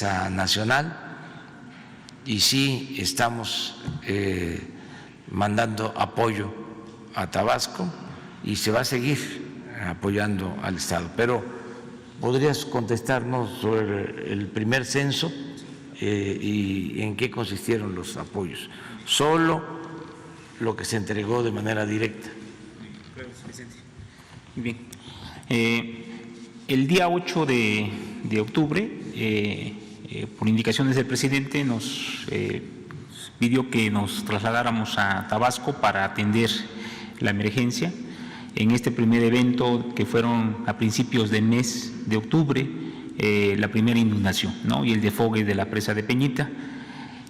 nacional y sí estamos mandando apoyo a Tabasco y se va a seguir apoyando al Estado. Pero ¿podrías contestarnos sobre el primer censo y en qué consistieron los apoyos? Solo lo que se entregó de manera directa. Muy bien. El día 8 de octubre, por indicaciones del presidente, nos pidió que nos trasladáramos a Tabasco para atender la emergencia. En este primer evento, que fueron a principios del mes de octubre, la primera inundación, ¿no?, y el desfogue de la presa de Peñita.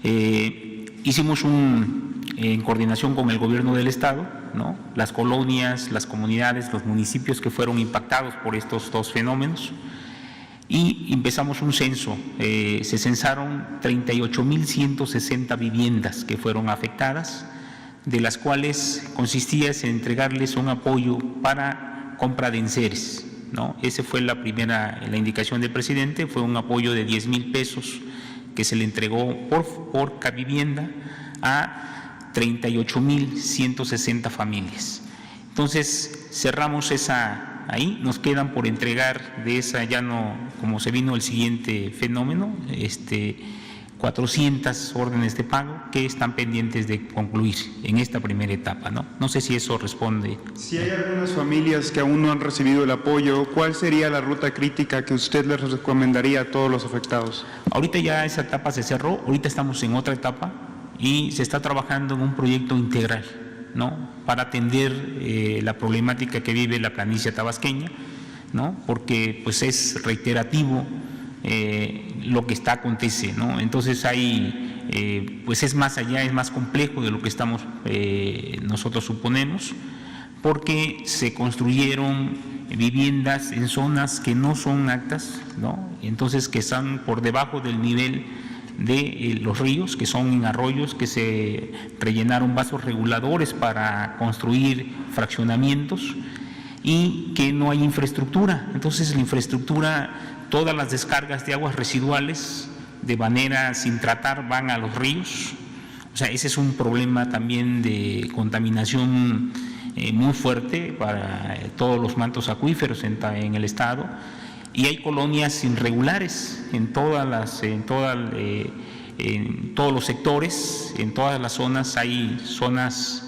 Hicimos en coordinación con el gobierno del Estado, ¿no?, las colonias, las comunidades, los municipios que fueron impactados por estos dos fenómenos, y empezamos un censo. Se censaron 38.160 viviendas que fueron afectadas, de las cuales consistía en entregarles un apoyo para compra de enseres, ¿no? Esa fue la indicación del presidente, fue un apoyo de 10,000 pesos que se le entregó por vivienda a 38.160 familias. Entonces cerramos ahí, nos quedan por entregar de esa, ya no, como se vino el siguiente fenómeno, 400 órdenes de pago que están pendientes de concluir en esta primera etapa, ¿no? No sé si eso responde. Si hay algunas familias que aún no han recibido el apoyo, ¿cuál sería la ruta crítica que usted les recomendaría a todos los afectados? Ahorita ya esa etapa se cerró, ahorita estamos en otra etapa y se está trabajando en un proyecto integral, ¿no?, para atender la problemática que vive la planicie tabasqueña, ¿no?, porque pues es reiterativo lo que acontece, ¿no? Entonces pues es más allá, es más complejo de lo que nosotros suponemos, porque se construyeron viviendas en zonas que no son aptas, ¿no?, entonces que están por debajo del nivel de los ríos, que son en arroyos, que se rellenaron vasos reguladores para construir fraccionamientos y que no hay infraestructura. Entonces la infraestructura, todas las descargas de aguas residuales de manera sin tratar van a los ríos. O sea, ese es un problema también de contaminación muy fuerte para todos los mantos acuíferos en el estado. Y hay colonias irregulares en todos los sectores, en todas las zonas. Hay zonas,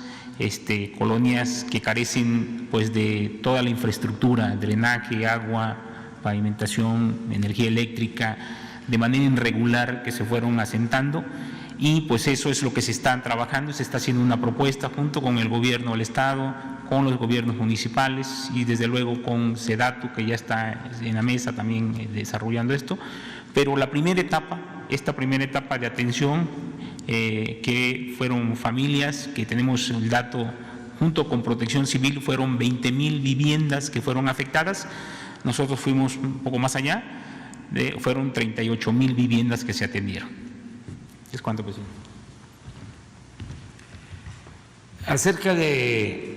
colonias que carecen pues de toda la infraestructura, drenaje, agua, pavimentación, energía eléctrica, de manera irregular, que se fueron asentando, y pues eso es lo que se está trabajando. Se está haciendo una propuesta junto con el gobierno del estado, con los gobiernos municipales y desde luego con SEDATU, que ya está en la mesa también desarrollando esto. Pero esta primera etapa de atención, que fueron familias, que tenemos el dato junto con Protección Civil, fueron 20,000 viviendas que fueron afectadas. Nosotros fuimos un poco más allá, fueron 38,000 viviendas que se atendieron. ¿Es cuánto, presidente? Acerca de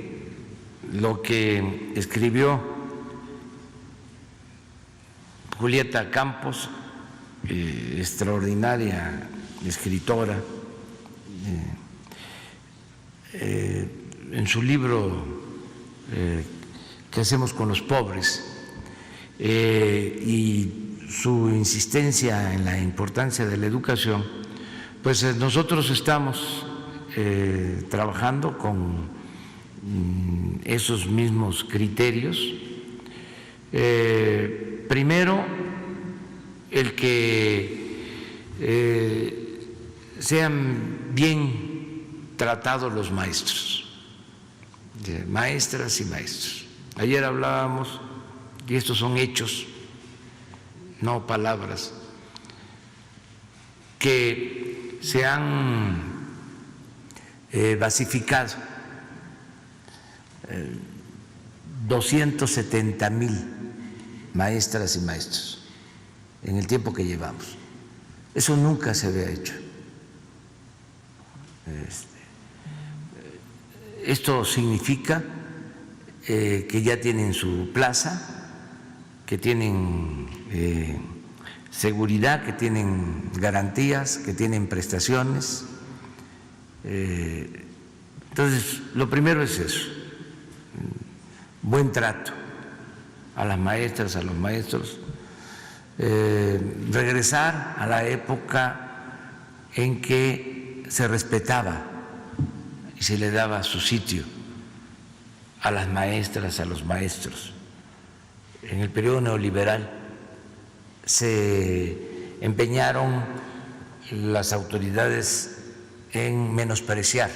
lo que escribió Julieta Campos, extraordinaria escritora, en su libro ¿Qué hacemos con los pobres? Y su insistencia en la importancia de la educación, pues nosotros estamos trabajando con esos mismos criterios. Primero, el que sean bien tratados los maestros, maestras y maestros. Ayer hablábamos, y estos son hechos, no palabras, que se han basificado 270,000 maestras y maestros en el tiempo que llevamos. Eso nunca se había hecho. Esto significa que ya tienen su plaza, que tienen seguridad, que tienen garantías, que tienen prestaciones. Entonces, lo primero es eso, buen trato a las maestras, a los maestros, regresar a la época en que se respetaba y se le daba su sitio a las maestras, a los maestros. En el periodo neoliberal se empeñaron las autoridades en menospreciar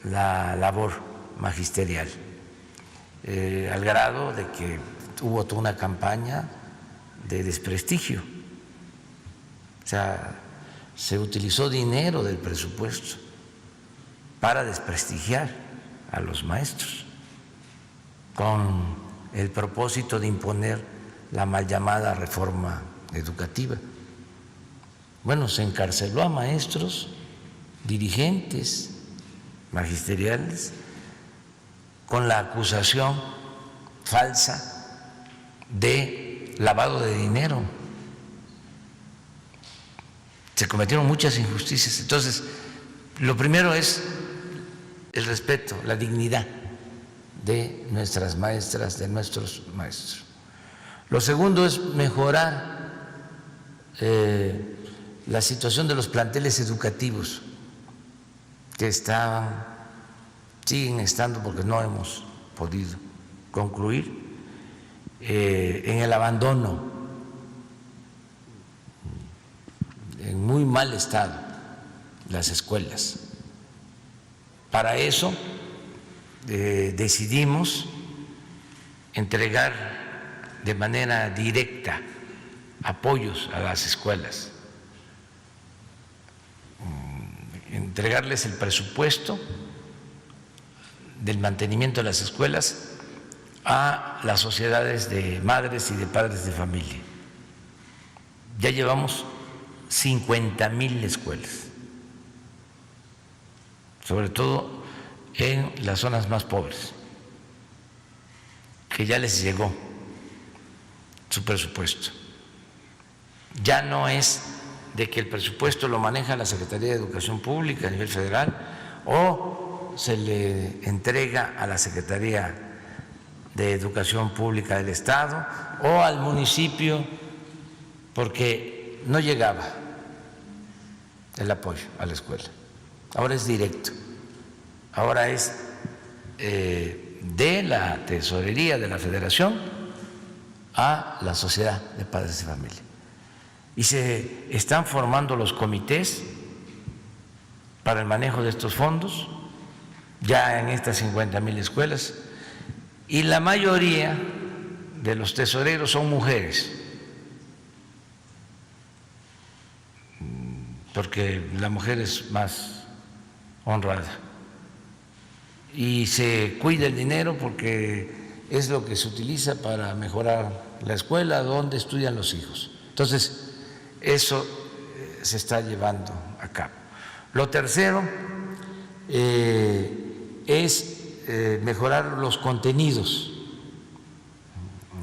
la labor magisterial, al grado de que hubo toda una campaña de desprestigio. O sea, se utilizó dinero del presupuesto para desprestigiar a los maestros con el propósito de imponer la mal llamada reforma educativa. Bueno, se encarceló a maestros, dirigentes magisteriales, con la acusación falsa de lavado de dinero. Se cometieron muchas injusticias. Entonces, lo primero es el respeto, la dignidad de nuestras maestras, de nuestros maestros. Lo segundo es mejorar la situación de los planteles educativos que siguen estando, porque no hemos podido concluir, en el abandono, en muy mal estado las escuelas. Para eso decidimos entregar de manera directa apoyos a las escuelas, entregarles el presupuesto del mantenimiento de las escuelas a las sociedades de madres y de padres de familia. Ya llevamos 50,000 escuelas, sobre todo en las zonas más pobres, que ya les llegó su presupuesto. Ya no es de que el presupuesto lo maneja la Secretaría de Educación Pública a nivel federal o se le entrega a la Secretaría de Educación Pública del Estado o al municipio, porque no llegaba el apoyo a la escuela. Ahora es directo, ahora es de la tesorería de la Federación a la sociedad de padres de familia. Y se están formando los comités para el manejo de estos fondos, ya en estas 50,000 escuelas, y la mayoría de los tesoreros son mujeres, porque la mujer es más honrada y se cuida el dinero porque es lo que se utiliza para mejorar la escuela donde estudian los hijos. Entonces, eso se está llevando a cabo. Lo tercero es mejorar los contenidos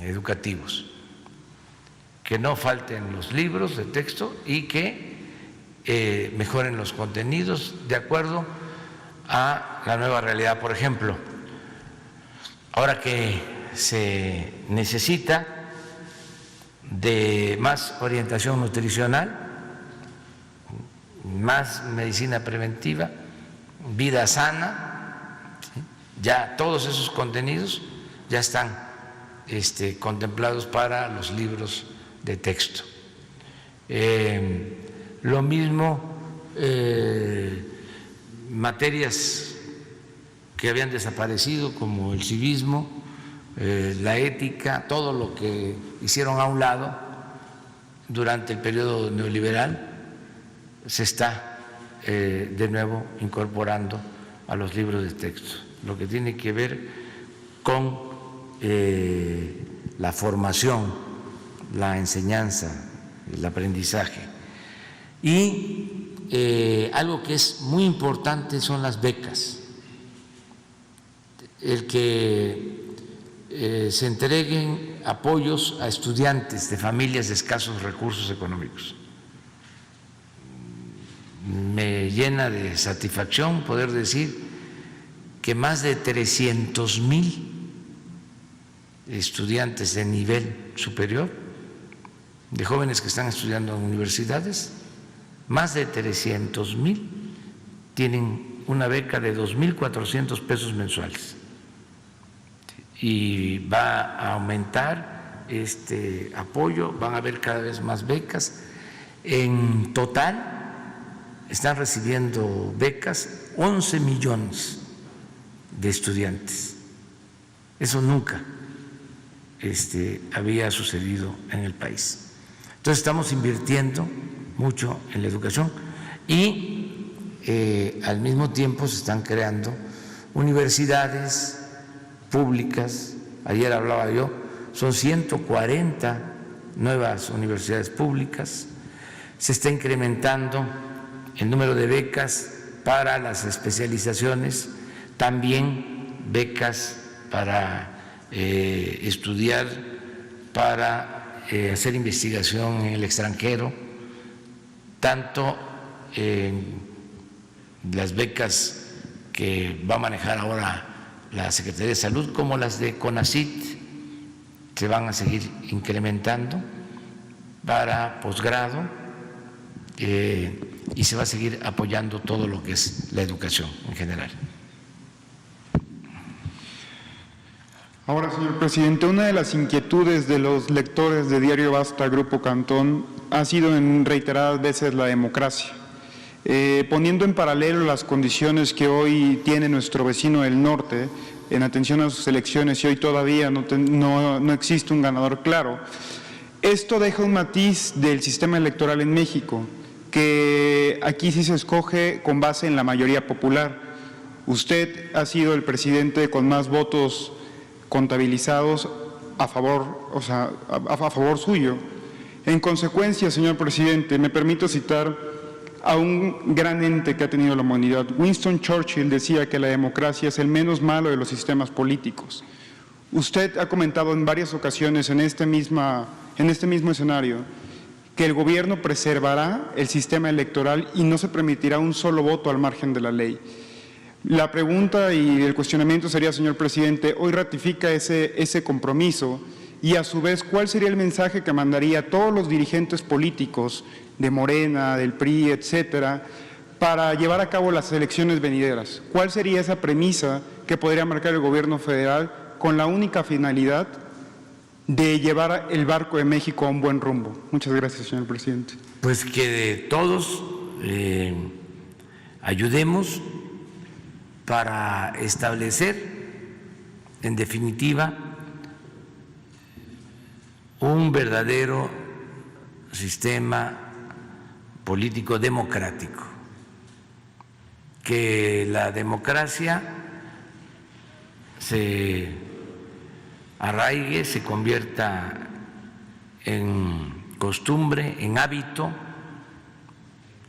educativos, que no falten los libros de texto y que mejoren los contenidos de acuerdo a la nueva realidad. Por ejemplo, ahora que se necesita de más orientación nutricional, más medicina preventiva, vida sana, ¿sí? Ya todos esos contenidos ya están contemplados para los libros de texto. Lo mismo materias que habían desaparecido como el civismo, la ética, todo lo que hicieron a un lado durante el periodo neoliberal se está de nuevo incorporando a los libros de texto, lo que tiene que ver con la formación, la enseñanza, el aprendizaje. Y algo que es muy importante son las becas. El que se entreguen apoyos a estudiantes de familias de escasos recursos económicos. Me llena de satisfacción poder decir que más de 300,000 estudiantes de nivel superior, de jóvenes que están estudiando en universidades, más de 300,000 tienen una beca de 2,400 pesos mensuales. Y va a aumentar este apoyo, van a haber cada vez más becas. En total están recibiendo becas 11 millones de estudiantes. Eso nunca había sucedido en el país. Entonces estamos invirtiendo mucho en la educación y al mismo tiempo se están creando universidades públicas. Ayer hablaba yo, son 140 nuevas universidades públicas. Se está incrementando el número de becas para las especializaciones, también becas para estudiar, para hacer investigación en el extranjero, tanto las becas que va a manejar ahora la Secretaría de Salud como las de CONACYT se van a seguir incrementando para posgrado y se va a seguir apoyando todo lo que es la educación en general. Ahora, señor presidente, una de las inquietudes de los lectores de Diario Basta, Grupo Cantón, ha sido en reiteradas veces la democracia. Poniendo en paralelo las condiciones que hoy tiene nuestro vecino del norte en atención a sus elecciones y hoy todavía no existe un ganador claro, esto deja un matiz del sistema electoral en México, que aquí sí se escoge con base en la mayoría popular. Usted ha sido el presidente con más votos contabilizados a favor, a favor suyo. En consecuencia, señor presidente, me permito citar a un gran ente que ha tenido la humanidad. Winston Churchill decía que la democracia es el menos malo de los sistemas políticos. Usted ha comentado en varias ocasiones en este mismo escenario que el gobierno preservará el sistema electoral y no se permitirá un solo voto al margen de la ley. La pregunta y el cuestionamiento sería, señor presidente, hoy ratifica ese compromiso y a su vez, ¿cuál sería el mensaje que mandaría a todos los dirigentes políticos de Morena, del PRI, etcétera, para llevar a cabo las elecciones venideras? ¿Cuál sería esa premisa que podría marcar el gobierno federal con la única finalidad de llevar el barco de México a un buen rumbo? Muchas gracias, señor presidente. Pues que todos ayudemos para establecer, en definitiva, un verdadero sistema político democrático, que la democracia se arraigue, se convierta en costumbre, en hábito,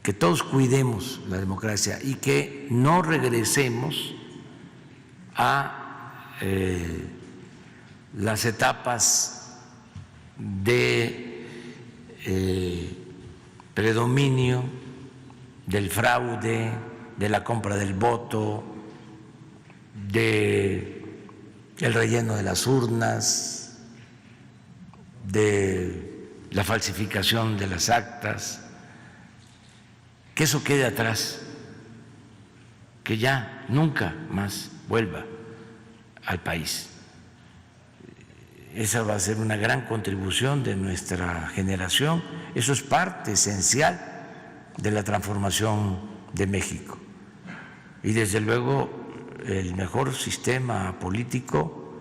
que todos cuidemos la democracia y que no regresemos a las etapas de predominio del fraude, de la compra del voto, de el relleno de las urnas, de la falsificación de las actas, que eso quede atrás, que ya nunca más vuelva al país. Esa va a ser una gran contribución de nuestra generación. Eso es parte esencial de la transformación de México. Y desde luego el mejor sistema político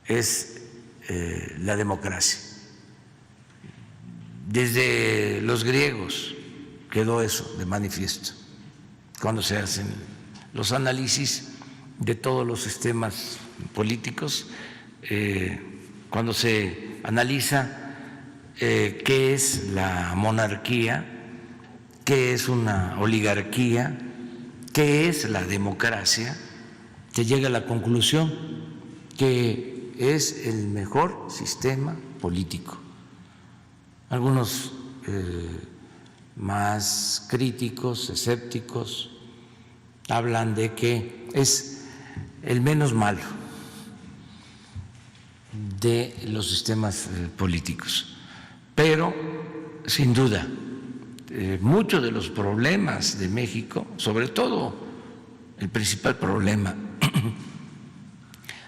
es la democracia. Desde los griegos quedó eso de manifiesto, cuando se hacen los análisis de todos los sistemas políticos, cuando se analiza qué es la monarquía, qué es una oligarquía, qué es la democracia, se llega a la conclusión que es el mejor sistema político. Algunos más críticos, escépticos, hablan de que es el menos malo de los sistemas políticos, pero sin duda muchos de los problemas de México, sobre todo el principal problema,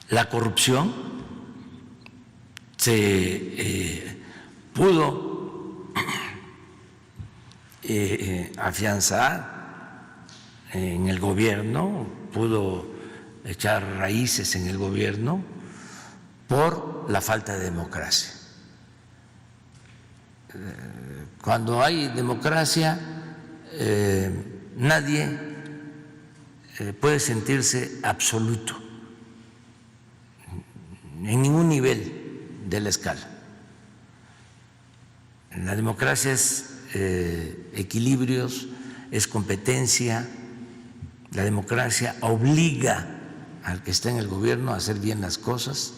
la corrupción, se pudo afianzar en el gobierno, pudo echar raíces en el gobierno por la falta de democracia. Cuando hay democracia, nadie puede sentirse absoluto en ningún nivel de la escala. La democracia es equilibrios, es competencia. La democracia obliga al que está en el gobierno a hacer bien las cosas,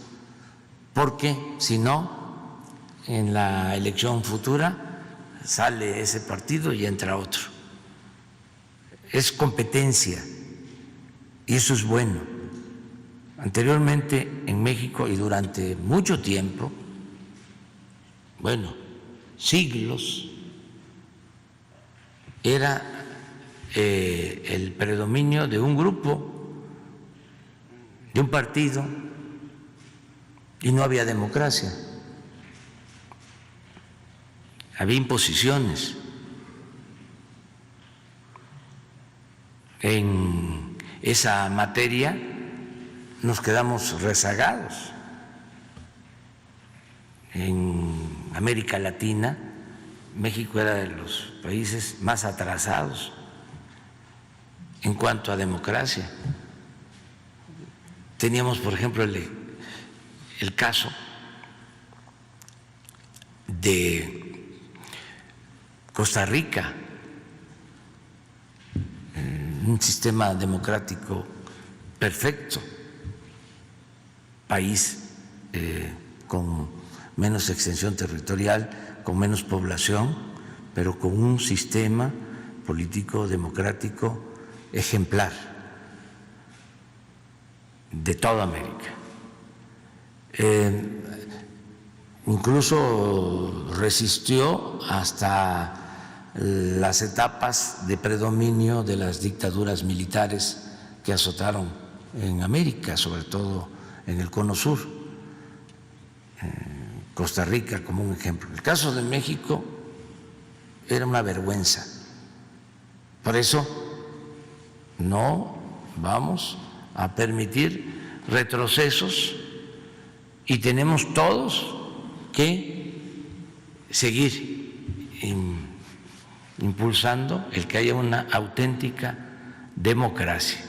porque si no, en la elección futura sale ese partido y entra otro. Es competencia y eso es bueno. Anteriormente en México y durante mucho tiempo, bueno, siglos, era el predominio de un grupo, de un partido, y no había democracia. Había imposiciones. En esa materia nos quedamos rezagados. En América Latina, México era de los países más atrasados en cuanto a democracia. Teníamos, por ejemplo, el caso de Costa Rica, un sistema democrático perfecto, país con menos extensión territorial, con menos población, pero con un sistema político democrático ejemplar de toda América. Incluso resistió hasta las etapas de predominio de las dictaduras militares que azotaron en América, sobre todo en el Cono Sur. Costa Rica como un ejemplo. El caso de México era una vergüenza. Por eso no vamos a permitir retrocesos y tenemos todos que seguir impulsando el que haya una auténtica democracia.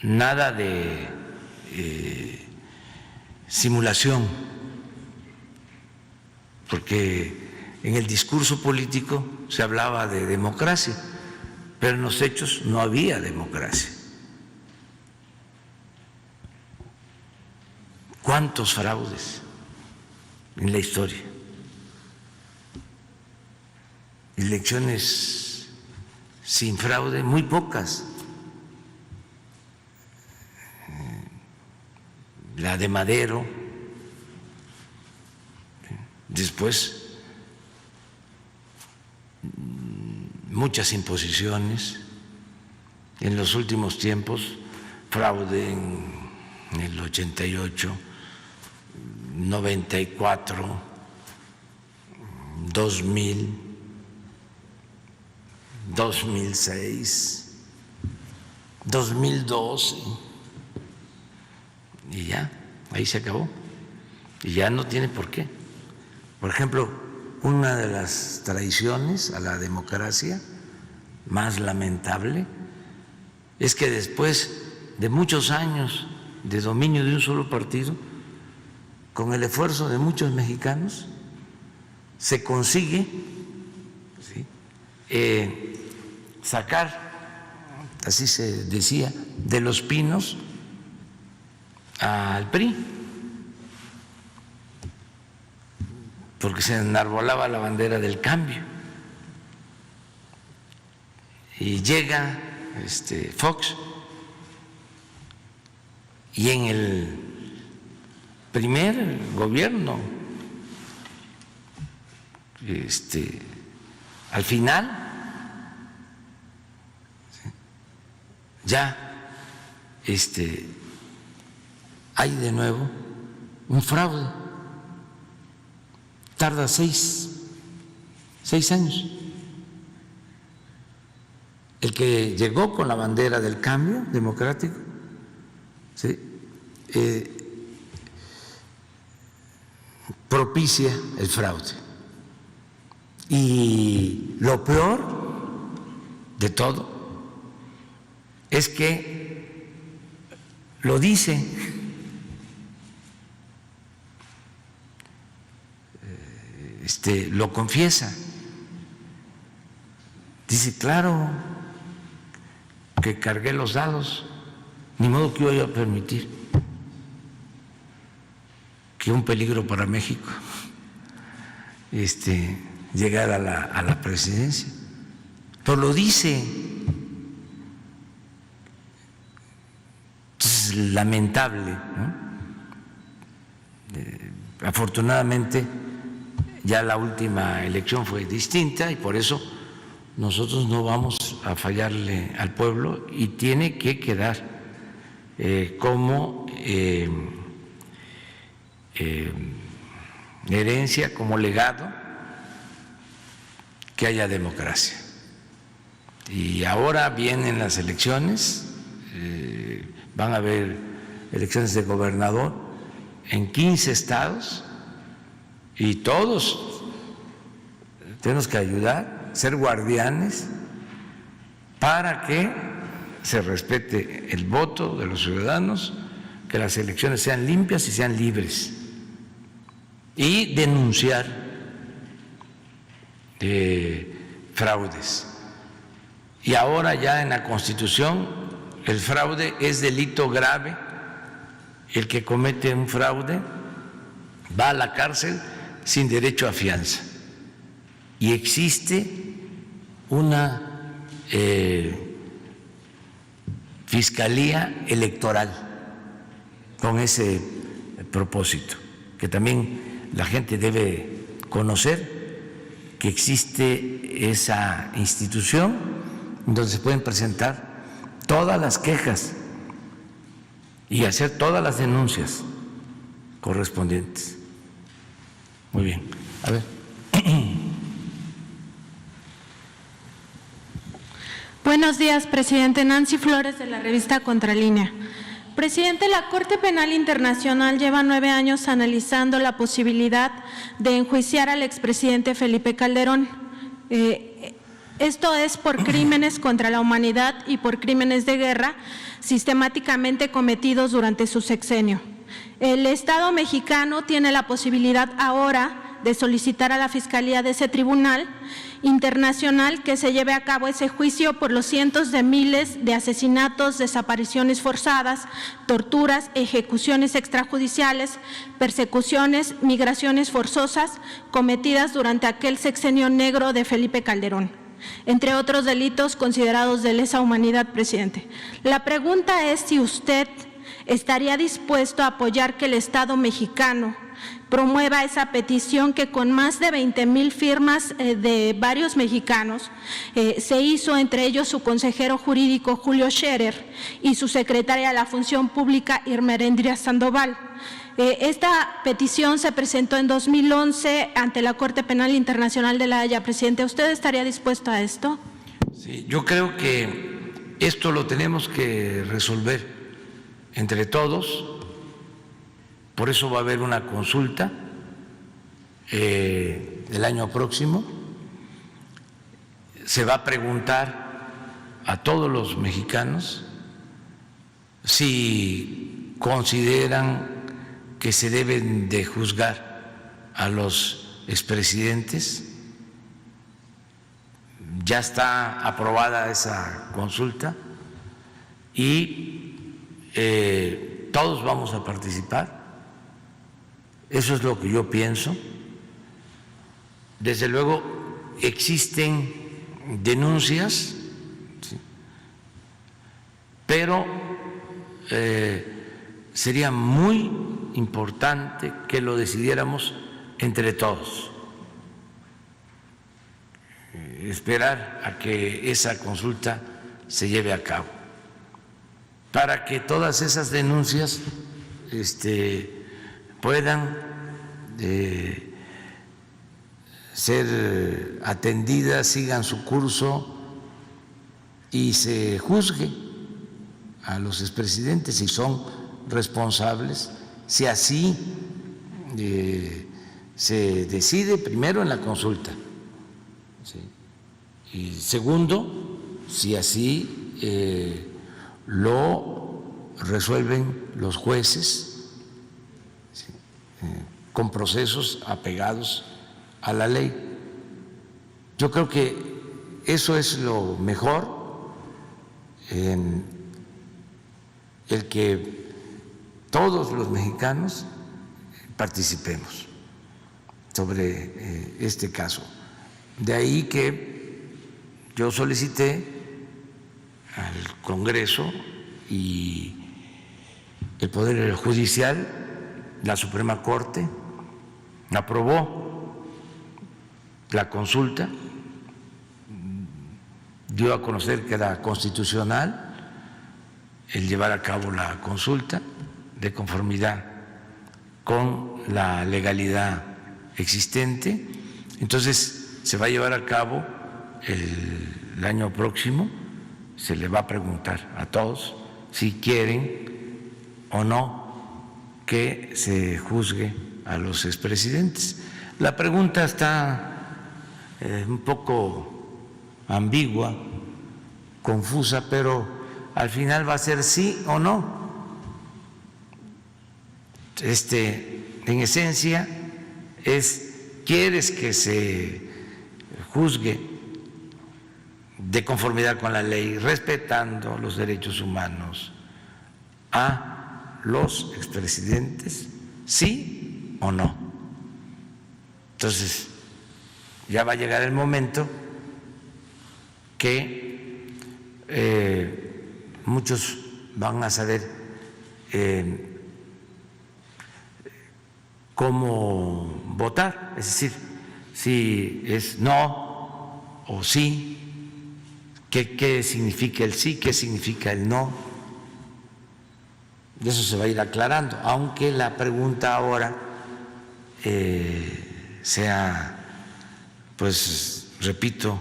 Nada de simulación, porque en el discurso político se hablaba de democracia, pero en los hechos no había democracia. ¿Cuántos fraudes en la historia? Elecciones sin fraude, muy pocas. La de Madero, después muchas imposiciones, en los últimos tiempos fraude en el 88, 94, 2000, 2006, 2012. Y ya, ahí se acabó. Y ya no tiene por qué. Por ejemplo, una de las traiciones a la democracia más lamentable es que después de muchos años de dominio de un solo partido, con el esfuerzo de muchos mexicanos, se consigue sacar así se decía, de Los Pinos al PRI, porque se enarbolaba la bandera del cambio. Y llega Fox, y en el primer gobierno, al final, ya hay de nuevo un fraude. Tarda 6 años. El que llegó con la bandera del cambio democrático, ¿sí? Propicia el fraude. Y lo peor de todo es que lo dice, lo confiesa. Dice, claro, que cargué los dados, ni modo que yo iba a permitir que un peligro para México llegara a la presidencia. Pero lo dice. Es lamentable, ¿no? Afortunadamente ya la última elección fue distinta y por eso nosotros no vamos a fallarle al pueblo y tiene que quedar como herencia, como legado, que haya democracia. Y ahora vienen las elecciones, van a haber elecciones de gobernador en 15 estados y todos tenemos que ayudar, ser guardianes para que se respete el voto de los ciudadanos, que las elecciones sean limpias y sean libres, y denunciar fraudes. Y ahora ya en la Constitución el fraude es delito grave. El que comete un fraude va a la cárcel sin derecho a fianza. Y existe una fiscalía electoral con ese propósito, que también la gente debe conocer que existe esa institución donde se pueden presentar todas las quejas y hacer todas las denuncias correspondientes. Muy bien. A ver. Buenos días, presidente. Nancy Flores, de la revista Contralínea. Presidente, la Corte Penal Internacional lleva 9 años analizando la posibilidad de enjuiciar al expresidente Felipe Calderón. Esto es por crímenes contra la humanidad y por crímenes de guerra sistemáticamente cometidos durante su sexenio. El Estado mexicano tiene la posibilidad ahora de solicitar a la Fiscalía de ese tribunal internacional que se lleve a cabo ese juicio por los cientos de miles de asesinatos, desapariciones forzadas, torturas, ejecuciones extrajudiciales, persecuciones, migraciones forzosas cometidas durante aquel sexenio negro de Felipe Calderón, entre otros delitos considerados de lesa humanidad, presidente. La pregunta es si usted estaría dispuesto a apoyar que el Estado mexicano promueva esa petición que con más de 20,000 firmas de varios mexicanos se hizo, entre ellos su consejero jurídico Julio Scherer y su secretaria de la Función Pública Irma Erendira Sandoval. Esta petición se presentó en 2011 ante la Corte Penal Internacional de La Haya. Presidente, ¿usted estaría dispuesto a esto? Sí, yo creo que esto lo tenemos que resolver entre todos. Por eso va a haber una consulta el año próximo. Se va a preguntar a todos los mexicanos si consideran que se deben de juzgar a los expresidentes. Ya está aprobada esa consulta y todos vamos a participar. Eso es lo que yo pienso. Desde luego existen denuncias, ¿sí?, pero sería muy importante que lo decidiéramos entre todos. Esperar a que esa consulta se lleve a cabo, para que todas esas denuncias puedan ser atendidas, sigan su curso y se juzgue a los expresidentes si son responsables, si así se decide primero en la consulta, ¿sí?, y segundo, si así lo resuelven los jueces, ¿sí?, con procesos apegados a la ley. Yo creo que eso es lo mejor, el que todos los mexicanos participemos sobre este caso. De ahí que yo solicité al Congreso y el Poder Judicial, la Suprema Corte aprobó la consulta, dio a conocer que era constitucional el llevar a cabo la consulta de conformidad con la legalidad existente. Entonces se va a llevar a cabo el año próximo, se le va a preguntar a todos si quieren o no que se juzgue a los expresidentes. La pregunta está un poco ambigua, confusa, pero al final va a ser sí o no. En esencia es: ¿quieres que se juzgue de conformidad con la ley, respetando los derechos humanos a los expresidentes, sí o no? Entonces ya va a llegar el momento que muchos van a saber cómo votar, es decir, si es no o sí, qué significa el sí, qué significa el no. De eso se va a ir aclarando, aunque la pregunta ahora sea, pues repito,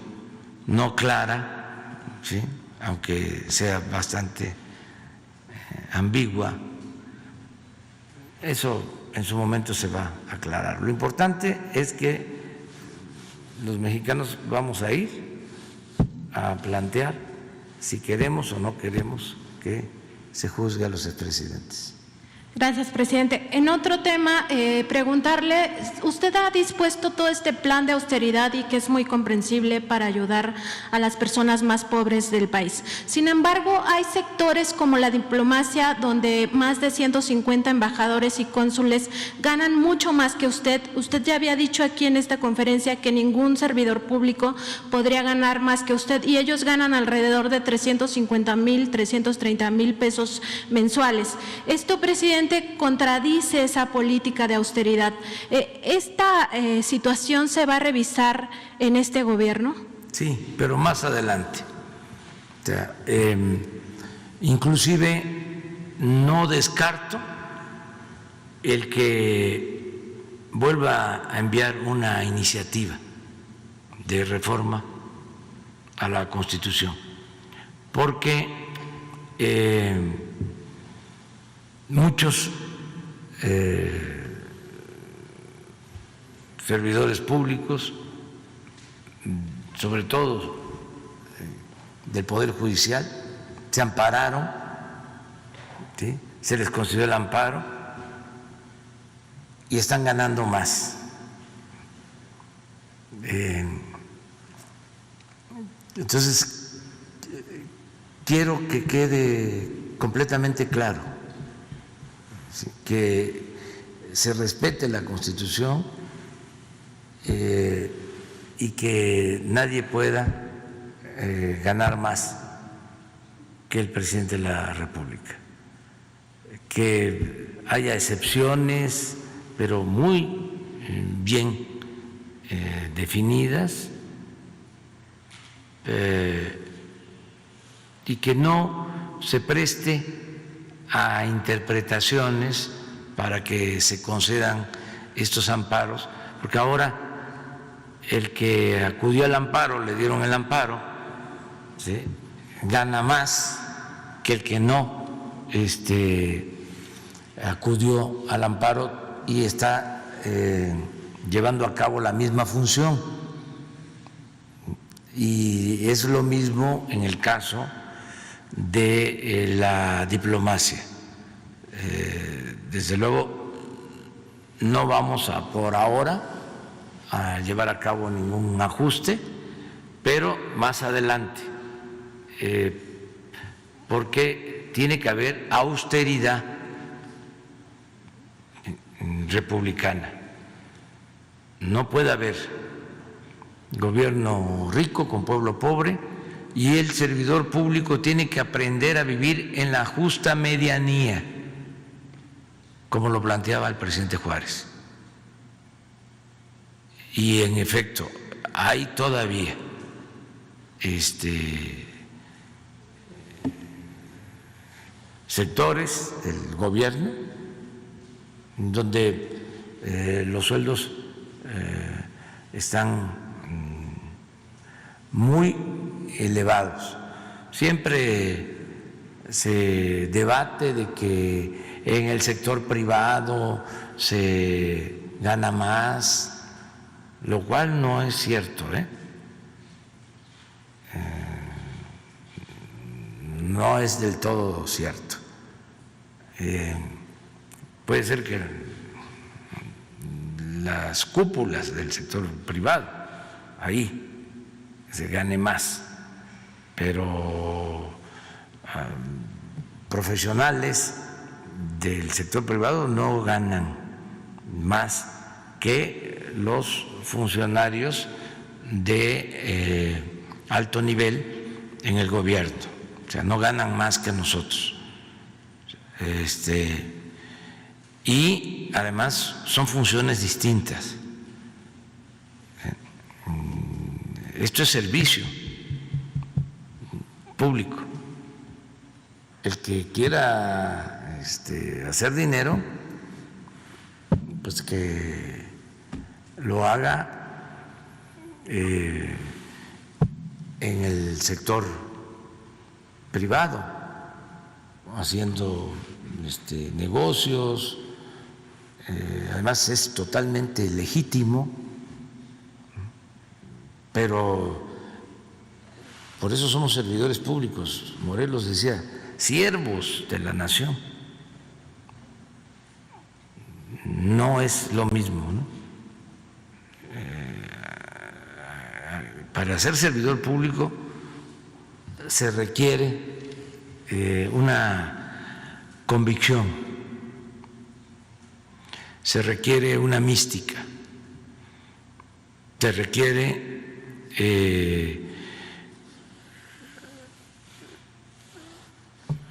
no clara, ¿sí?, aunque sea bastante ambigua. Eso en su momento se va a aclarar. Lo importante es que los mexicanos vamos a ir a plantear si queremos o no queremos que se juzgue a los expresidentes. Gracias, presidente. En otro tema, preguntarle, usted ha dispuesto todo este plan de austeridad y que es muy comprensible para ayudar a las personas más pobres del país. Sin embargo, hay sectores como la diplomacia donde más de 150 embajadores y cónsules ganan mucho más que usted. Usted ya había dicho aquí en esta conferencia que ningún servidor público podría ganar más que usted y ellos ganan alrededor de 350,000, 330,000 pesos mensuales. Esto, presidente, contradice esa política de austeridad. ¿Esta situación se va a revisar en este gobierno? Sí, pero más adelante. O sea, inclusive no descarto el que vuelva a enviar una iniciativa de reforma a la Constitución, porque muchos servidores públicos, sobre todo del Poder Judicial, se ampararon, ¿sí?, se les concedió el amparo y están ganando más. Entonces, quiero que quede completamente claro, ¿sí?, que se respete la Constitución y que nadie pueda ganar más que el presidente de la República, que haya excepciones, pero muy bien definidas, y que no se preste a interpretaciones para que se concedan estos amparos, porque ahora el que acudió al amparo, le dieron el amparo, ¿sí?, gana más que el que no acudió al amparo y está llevando a cabo la misma función. Y es lo mismo en el caso de la diplomacia. Desde luego no vamos a por ahora a llevar a cabo ningún ajuste, pero más adelante, porque tiene que haber austeridad republicana. No puede haber gobierno rico con pueblo pobre, y el servidor público tiene que aprender a vivir en la justa medianía, como lo planteaba el presidente Juárez. Y en efecto, hay todavía sectores del gobierno donde los sueldos están muy elevados. Siempre se debate de que en el sector privado se gana más, lo cual no es cierto, no es del todo cierto. Puede ser que las cúpulas del sector privado, ahí se gane más, pero profesionales del sector privado no ganan más que los funcionarios de alto nivel en el gobierno, o sea, no ganan más que nosotros. Y además son funciones distintas. Esto es servicio público. El que quiera hacer dinero, pues que lo haga en el sector privado, haciendo negocios. Además es totalmente legítimo, pero por eso somos servidores públicos. Morelos decía, siervos de la nación. No es lo mismo, ¿no? Para ser servidor público se requiere una convicción, se requiere una mística, se requiere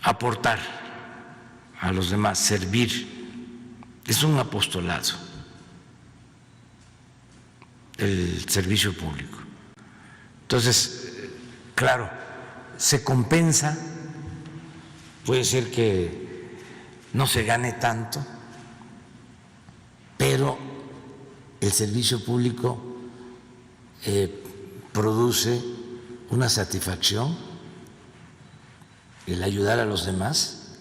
aportar a los demás, servir. Es un apostolado el servicio público. Entonces, claro, se compensa, puede ser que no se gane tanto, pero el servicio público produce una satisfacción, el ayudar a los demás,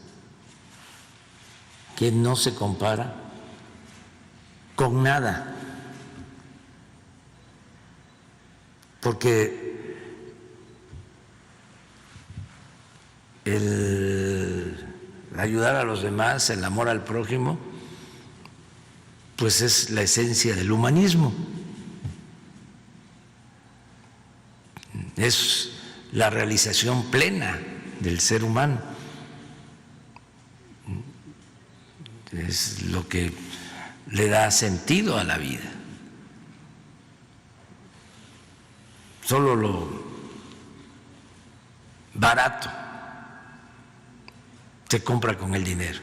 que no se compara con nada, porque el ayudar a los demás, el amor al prójimo, pues es la esencia del humanismo, es la realización plena del ser humano. Es lo que le da sentido a la vida. Solo lo barato se compra con el dinero.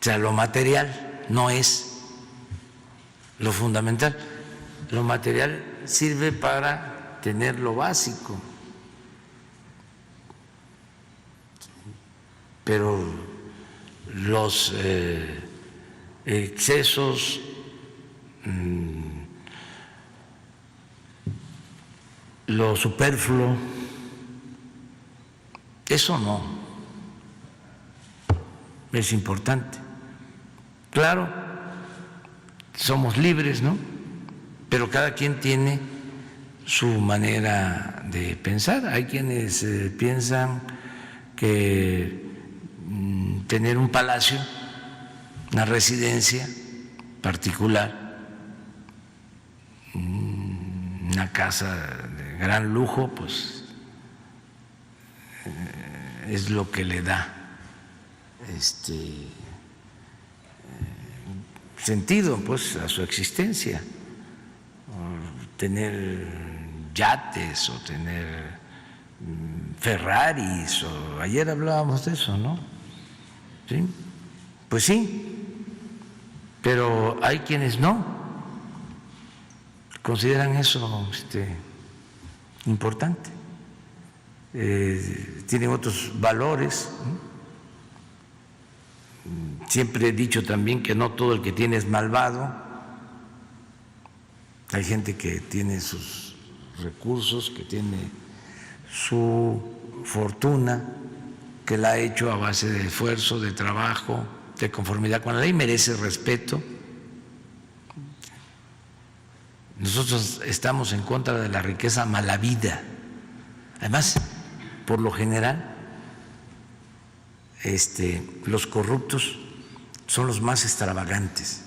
O sea, lo material no es lo fundamental. Lo material sirve para tener lo básico, pero los excesos, lo superfluo, eso no es importante. Claro, somos libres, ¿no? Pero cada quien tiene su manera de pensar. Hay quienes piensan que tener un palacio, una residencia particular, una casa de gran lujo, pues es lo que le da sentido, pues, a su existencia. Tener yates o tener Ferraris, o ayer hablábamos de eso, ¿no? ¿Sí? Pues sí, pero hay quienes no consideran eso importante, tienen otros valores, ¿no? Siempre he dicho también que no todo el que tiene es malvado. Hay gente que tiene sus recursos, que tiene su fortuna, que la ha hecho a base de esfuerzo, de trabajo, de conformidad con la ley, merece respeto. Nosotros estamos en contra de la riqueza malavida. Además, por lo general, los corruptos son los más extravagantes,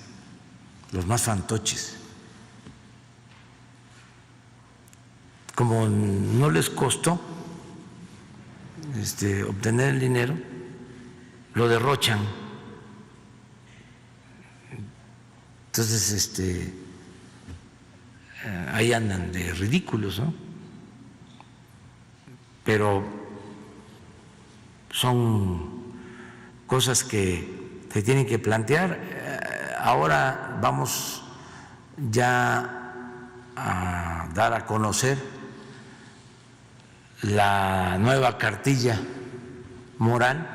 los más fantoches. Como no les costó obtener el dinero, lo derrochan. Entonces, ahí andan de ridículos, ¿no? Pero son cosas que se tienen que plantear. Ahora vamos ya a dar a conocer la nueva cartilla moral,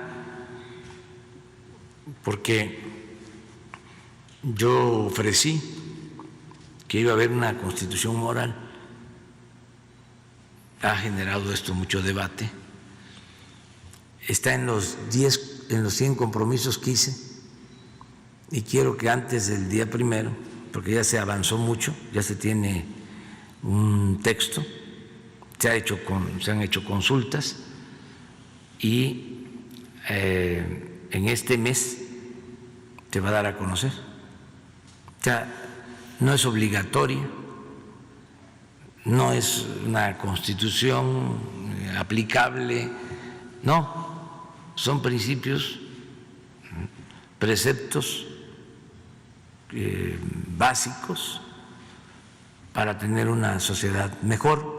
porque yo ofrecí que iba a haber una constitución moral. Ha generado esto mucho debate. Está en los 100 compromisos que hice, y quiero que antes del día 1, porque ya se avanzó mucho, ya se tiene un texto, se han hecho consultas, y en este mes se va a dar a conocer. O sea, no es obligatoria, no es una constitución aplicable, no, son principios, preceptos básicos para tener una sociedad mejor.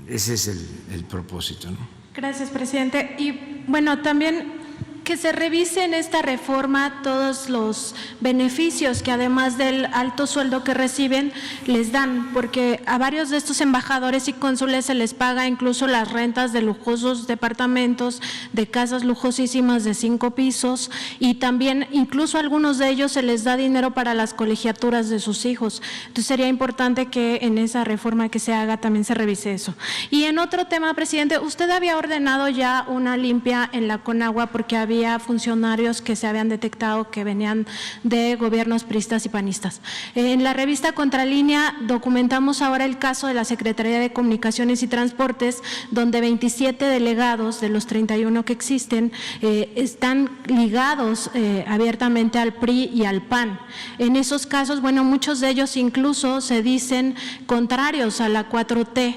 Ese es el propósito, ¿no? Gracias, presidente. Y bueno, también que se revise en esta reforma todos los beneficios que además del alto sueldo que reciben les dan, porque a varios de estos embajadores y cónsules se les paga incluso las rentas de lujosos departamentos, de casas lujosísimas de 5 pisos, y también incluso a algunos de ellos se les da dinero para las colegiaturas de sus hijos. Entonces sería importante que en esa reforma que se haga también se revise eso. Y en otro tema, presidente, usted había ordenado ya una limpia en la Conagua porque había había funcionarios que se habían detectado que venían de gobiernos priistas y panistas. En la revista Contralínea documentamos ahora el caso de la Secretaría de Comunicaciones y Transportes, donde 27 delegados de los 31 que existen están ligados abiertamente al PRI y al PAN. En esos casos, bueno, muchos de ellos incluso se dicen contrarios a la 4T.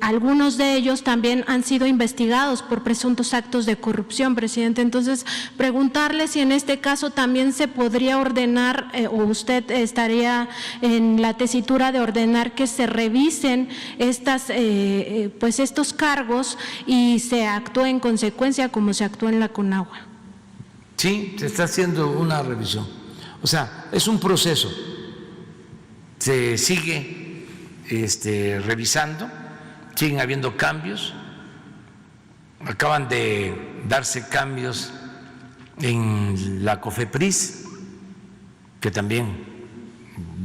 Algunos de ellos también han sido investigados por presuntos actos de corrupción, presidente. Entonces, preguntarle si en este caso también se podría ordenar o usted estaría en la tesitura de ordenar que se revisen pues estos cargos y se actúe en consecuencia como se actuó en la Conagua. Sí, se está haciendo una revisión. O sea, es un proceso. Se sigue revisando. Siguen habiendo cambios, acaban de darse cambios en la COFEPRIS, que también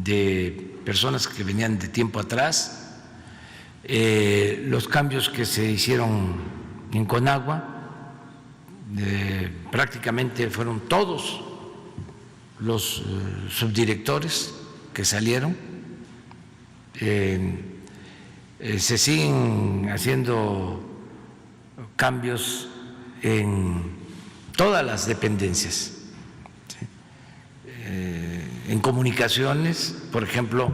de personas que venían de tiempo atrás, los cambios que se hicieron en Conagua, prácticamente fueron todos los subdirectores que salieron. Se siguen haciendo cambios en todas las dependencias. En comunicaciones, por ejemplo,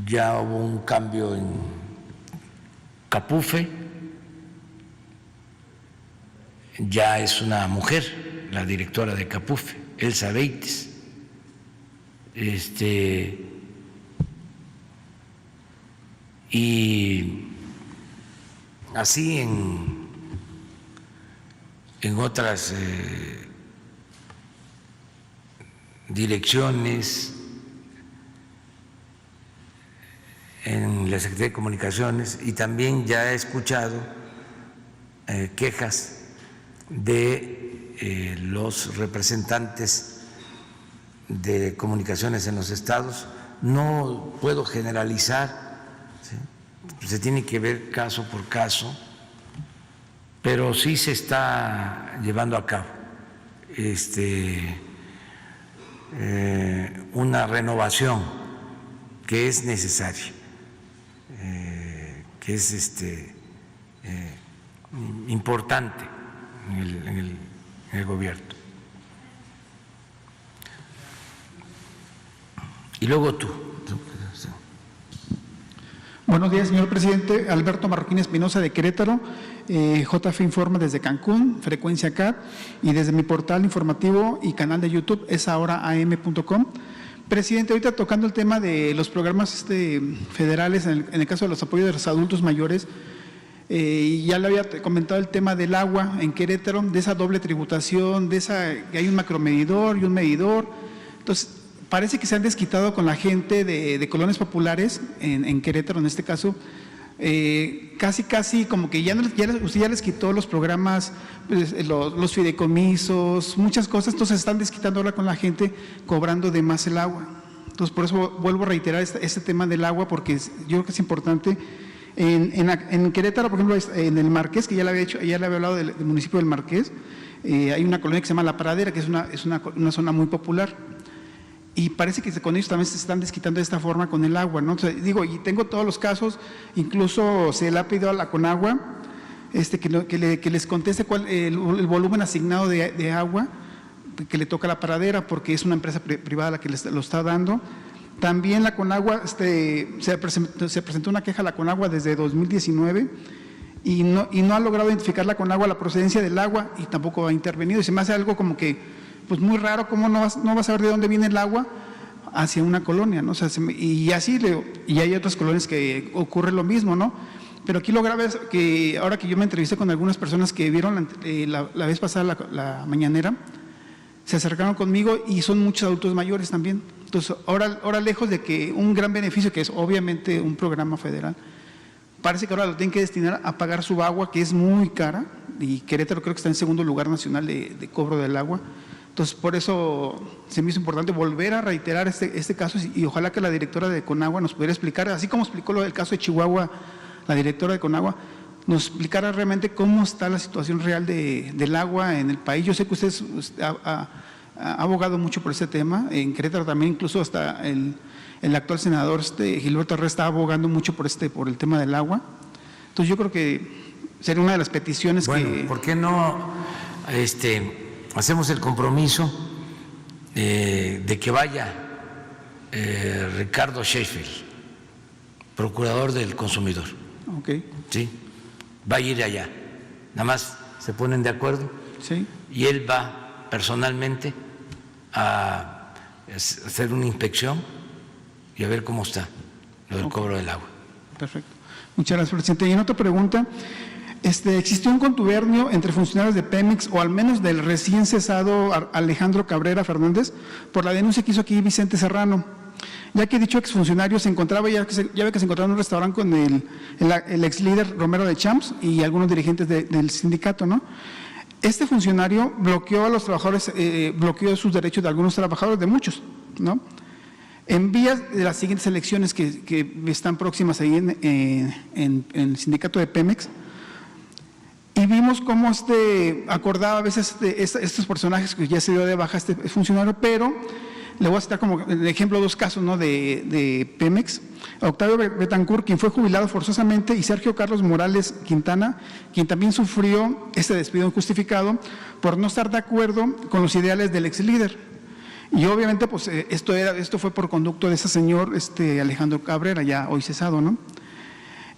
ya hubo un cambio en Capufe, ya es una mujer la directora de Capufe, Elsa Beites. Y así en otras direcciones, en la Secretaría de Comunicaciones, y también ya he escuchado quejas de los representantes de comunicaciones en los estados. No puedo generalizar, ¿sí? Se tiene que ver caso por caso, pero sí se está llevando a cabo una renovación que es necesaria, que es importante en el gobierno. Y luego tú. Buenos días, señor presidente. Alberto Marroquín Espinosa, de Querétaro. JF Informa desde Cancún, frecuencia CAT, y desde mi portal informativo y canal de YouTube es ahoraam.com. Presidente, ahorita tocando el tema de los programas federales, en el caso de los apoyos de los adultos mayores, ya le había comentado el tema del agua en Querétaro, de esa doble tributación, que hay un macromedidor y un medidor. Entonces, parece que se han desquitado con la gente de colonias populares en Querétaro, en este caso. Casi como que usted ya les quitó los programas, pues, los fideicomisos, muchas cosas. Entonces se están desquitando ahora con la gente, cobrando de más el agua. Entonces por eso vuelvo a reiterar este tema del agua, porque yo creo que es importante. En Querétaro, por ejemplo, en el Marqués, que ya le había hablado del municipio del Marqués, hay una colonia que se llama La Pradera, que es una zona muy popular. Y parece que con ellos también se están desquitando de esta forma con el agua, ¿no? O sea, digo, y tengo todos los casos, incluso se le ha pedido a la Conagua que les conteste cuál el volumen asignado de agua que le toca a La Pradera, porque es una empresa privada la que lo está dando. También la Conagua, se presentó una queja a la Conagua desde 2019 y no ha logrado identificar la Conagua la procedencia del agua y tampoco ha intervenido. Y se me hace algo como que pues muy raro, cómo no vas a saber de dónde viene el agua hacia una colonia, ¿no? O sea, y hay otras colonias que ocurre lo mismo, ¿no? Pero aquí lo grave es que ahora que yo me entrevisté con algunas personas que vieron la vez pasada la mañanera, se acercaron conmigo y son muchos adultos mayores también. Entonces, ahora lejos de que un gran beneficio, que es obviamente un programa federal, parece que ahora lo tienen que destinar a pagar su agua, que es muy cara, y Querétaro creo que está en segundo lugar nacional de cobro del agua. Entonces, por eso se me hizo importante volver a reiterar este caso y ojalá que la directora de Conagua nos pudiera explicar, así como explicó lo del caso de Chihuahua, la directora de Conagua, nos explicara realmente cómo está la situación real del agua en el país. Yo sé que usted ha abogado mucho por ese tema, en Querétaro también, incluso hasta el actual senador Gilberto Herrera está abogando mucho por el tema del agua. Entonces yo creo que sería una de las peticiones que… ¿Por qué no hacemos el compromiso de que vaya Ricardo Sheffield, procurador del consumidor? Okay. Sí, va a ir allá, nada más se ponen de acuerdo, ¿sí? Y él va personalmente a hacer una inspección y a ver cómo está lo del cobro del agua. Perfecto. Muchas gracias, presidente. Y en otra pregunta, ¿existió un contubernio entre funcionarios de Pemex o al menos del recién cesado Alejandro Cabrera Fernández por la denuncia que hizo aquí Vicente Serrano? Ya que dicho exfuncionario se encontraba, ya ve que se encontraba en un restaurante con el ex líder Romero de Champs y algunos dirigentes del sindicato, ¿no? Este funcionario bloqueó a los trabajadores, bloqueó sus derechos de algunos trabajadores, de muchos, ¿no? En vías de las siguientes elecciones que están próximas ahí en el sindicato de Pemex, y vimos cómo acordaba a veces estos personajes que ya se dio de baja este funcionario, pero le voy a citar como ejemplo dos casos, ¿no? de Pemex: Octavio Betancourt, quien fue jubilado forzosamente, y Sergio Carlos Morales Quintana, quien también sufrió este despido injustificado por no estar de acuerdo con los ideales del ex líder. Y obviamente pues esto fue por conducto de ese señor Alejandro Cabrera, ya hoy cesado, ¿no?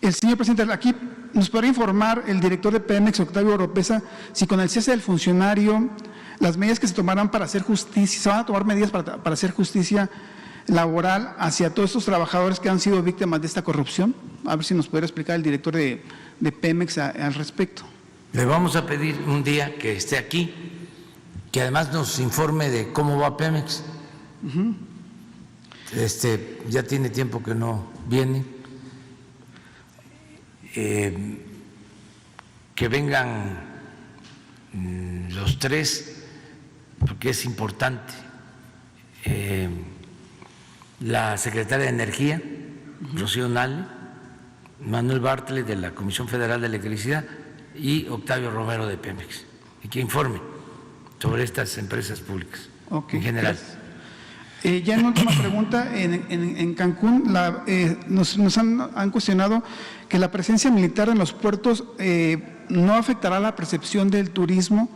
El señor presidente, aquí nos podría informar el director de Pemex, Octavio Oropesa, si con el cese del funcionario, las medidas que se tomarán para hacer justicia, se van a tomar medidas para hacer justicia laboral hacia todos estos trabajadores que han sido víctimas de esta corrupción. A ver si nos pudiera explicar el director de Pemex al respecto. Le vamos a pedir un día que esté aquí, que además nos informe de cómo va Pemex. Ya tiene tiempo que no viene. Que vengan los tres, porque es importante. La secretaria de Energía, Rocío Nale, Manuel Bartlett de la Comisión Federal de Electricidad y Octavio Romero de Pemex, y que informe sobre estas empresas públicas en general. Ya en última pregunta, en Cancún nos han cuestionado que la presencia militar en los puertos no afectará la percepción del turismo,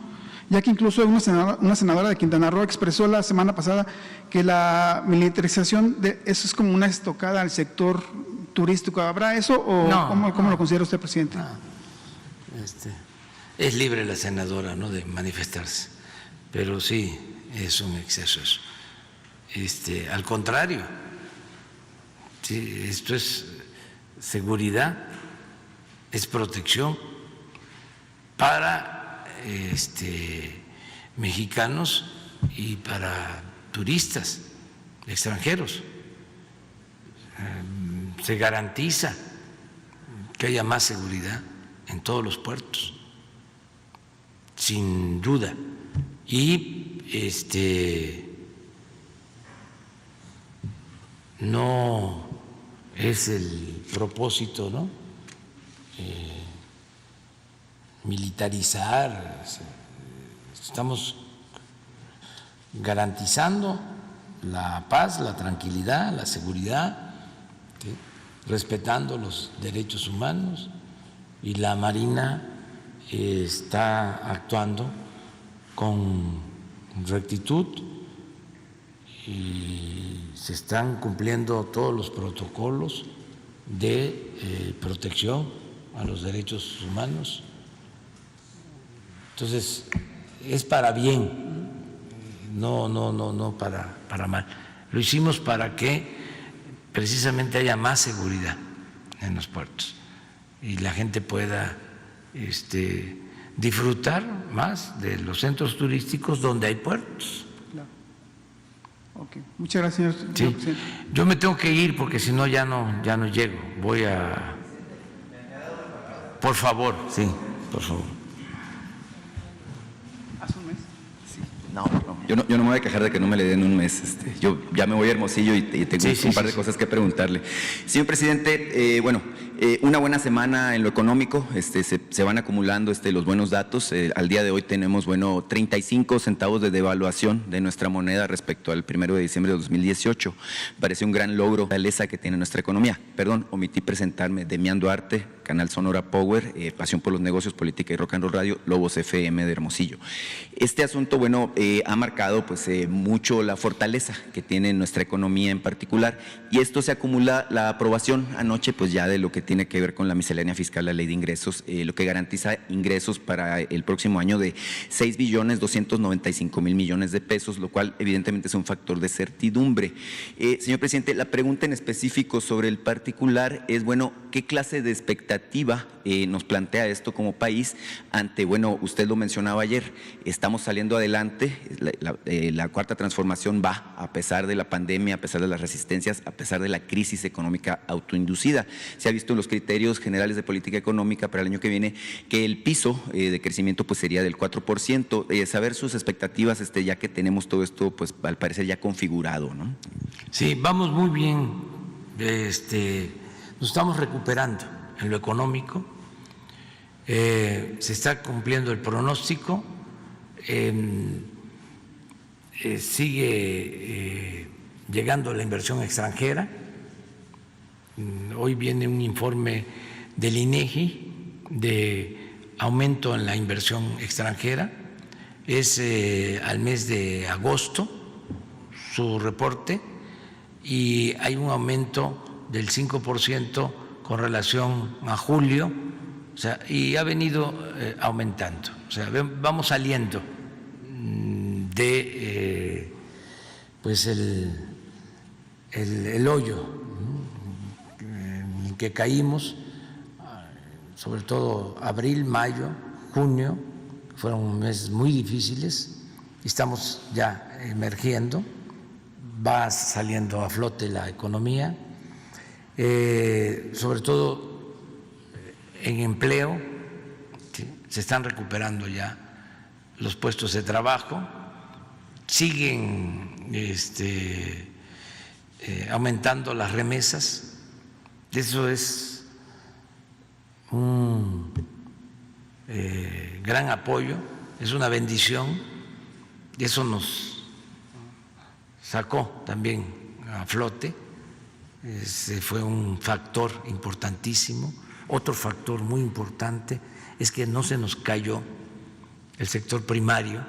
ya que incluso una senadora de Quintana Roo expresó la semana pasada que la militarización eso es como una estocada al sector turístico. ¿Habrá eso o no, cómo lo considera usted, presidente? No. Es libre la senadora, ¿no?, de manifestarse, pero sí es un exceso eso. Al contrario, sí, esto es seguridad, es protección para mexicanos y para turistas extranjeros. Se garantiza que haya más seguridad en todos los puertos, sin duda. Y no es el propósito, ¿no?, militarizar. Estamos garantizando la paz, la tranquilidad, la seguridad, ¿sí?, respetando los derechos humanos, y la Marina está actuando con rectitud y se están cumpliendo todos los protocolos de protección a los derechos humanos. Entonces, es para bien, no para mal. Lo hicimos para que precisamente haya más seguridad en los puertos y la gente pueda disfrutar más de los centros turísticos donde hay puertos. Okay. Muchas gracias, señor presidente. Yo me tengo que ir porque si no ya no llego. Voy a… Por favor, sí, por favor. ¿Hace un mes? Sí. No. Yo no me voy a quejar de que no me le den un mes. Yo ya me voy a Hermosillo y tengo un par de cosas que preguntarle. Señor presidente, Una buena semana en lo económico, se van acumulando los buenos datos. Al día de hoy tenemos, 35 centavos de devaluación de nuestra moneda respecto al 1 de diciembre de 2018. Parece un gran logro, la fortaleza que tiene nuestra economía. Perdón, omití presentarme. Demián Duarte, Canal Sonora Power, Pasión por los Negocios, Política y Rock and Roll Radio, Lobos FM de Hermosillo. Este asunto, ha marcado mucho la fortaleza que tiene nuestra economía en particular, y esto se acumula la aprobación anoche ya de lo que tiene que ver con la miscelánea fiscal, la ley de ingresos, lo que garantiza ingresos para el próximo año de 6.295.000 millones de pesos, lo cual evidentemente es un factor de certidumbre. Señor presidente, la pregunta en específico sobre el particular es, ¿qué clase de expectativa nos plantea esto como país ante, usted lo mencionaba ayer, estamos saliendo adelante, la cuarta transformación va a pesar de la pandemia, a pesar de las resistencias, a pesar de la crisis económica autoinducida. Se ha visto en los criterios generales de política económica para el año que viene que el piso de crecimiento sería del 4%. Saber sus expectativas, ya que tenemos todo esto, al parecer ya configurado, ¿no? Sí, vamos muy bien, nos estamos recuperando en lo económico, se está cumpliendo el pronóstico, sigue llegando la inversión extranjera. Hoy viene un informe del INEGI de aumento en la inversión extranjera, es al mes de agosto su reporte, y hay un aumento del 5% con relación a julio, y ha venido aumentando. Vamos saliendo de el hoyo en que caímos, sobre todo abril, mayo, junio, fueron meses muy difíciles, estamos ya emergiendo, va saliendo a flote la economía, sobre todo en empleo, ¿sí? Se están recuperando ya los puestos de trabajo, siguen aumentando las remesas. Eso es un gran apoyo, es una bendición, y eso nos sacó también a flote. Ese fue un factor importantísimo. Otro factor muy importante es que no se nos cayó el sector primario,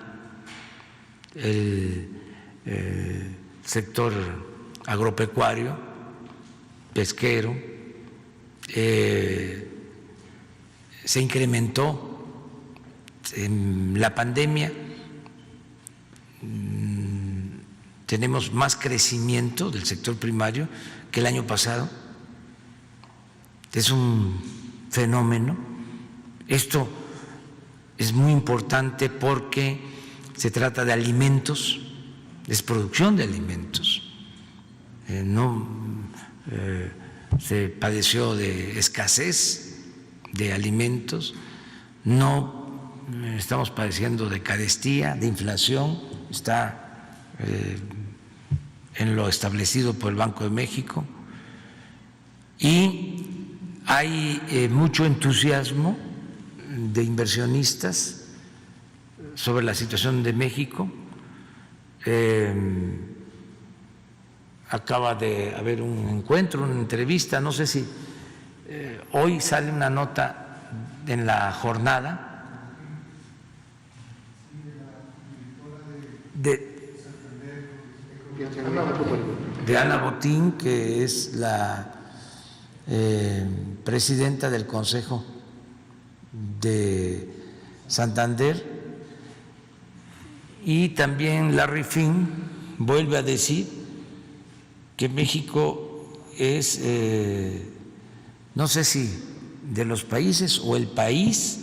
el sector agropecuario, pesquero, se incrementó en la pandemia, tenemos más crecimiento del sector primario que el año pasado. Es un fenómeno. Esto es muy importante porque se trata de alimentos, es producción de alimentos. No se padeció de escasez de alimentos, no estamos padeciendo de carestía, de inflación, está en lo establecido por el Banco de México, y hay mucho entusiasmo de inversionistas sobre la situación de México. Acaba de haber un encuentro, una entrevista, no sé si hoy sale una nota en La Jornada de Ana Botín, que es la presidenta del Consejo de Santander, y también Larry Fink vuelve a decir que México es, no sé si de los países o el país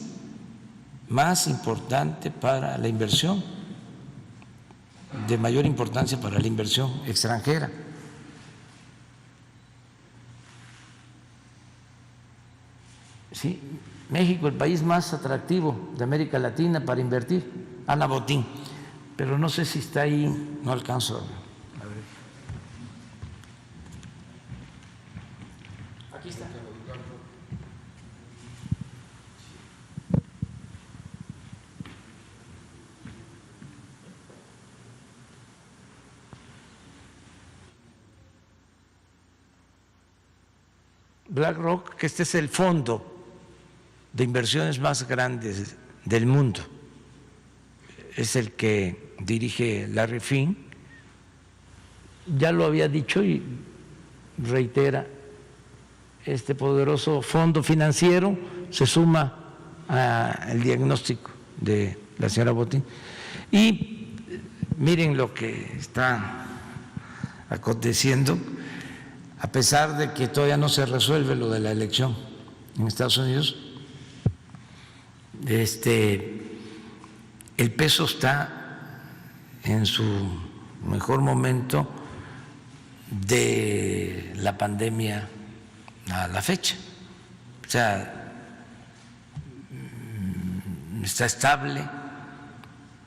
más importante para la inversión, de mayor importancia para la inversión extranjera. Sí, México, el país más atractivo de América Latina para invertir, Ana Botín, pero no sé si está ahí, no alcanzo a ver. Aquí está. BlackRock que este es el fondo de inversiones más grandes del mundo. Es el que dirige Larry Fink. Ya lo había dicho y reitera, este poderoso fondo financiero se suma al diagnóstico de la señora Botín. Y miren lo que está aconteciendo, a pesar de que todavía no se resuelve lo de la elección en Estados Unidos, el peso está en su mejor momento de la pandemia a la fecha. O sea, está estable.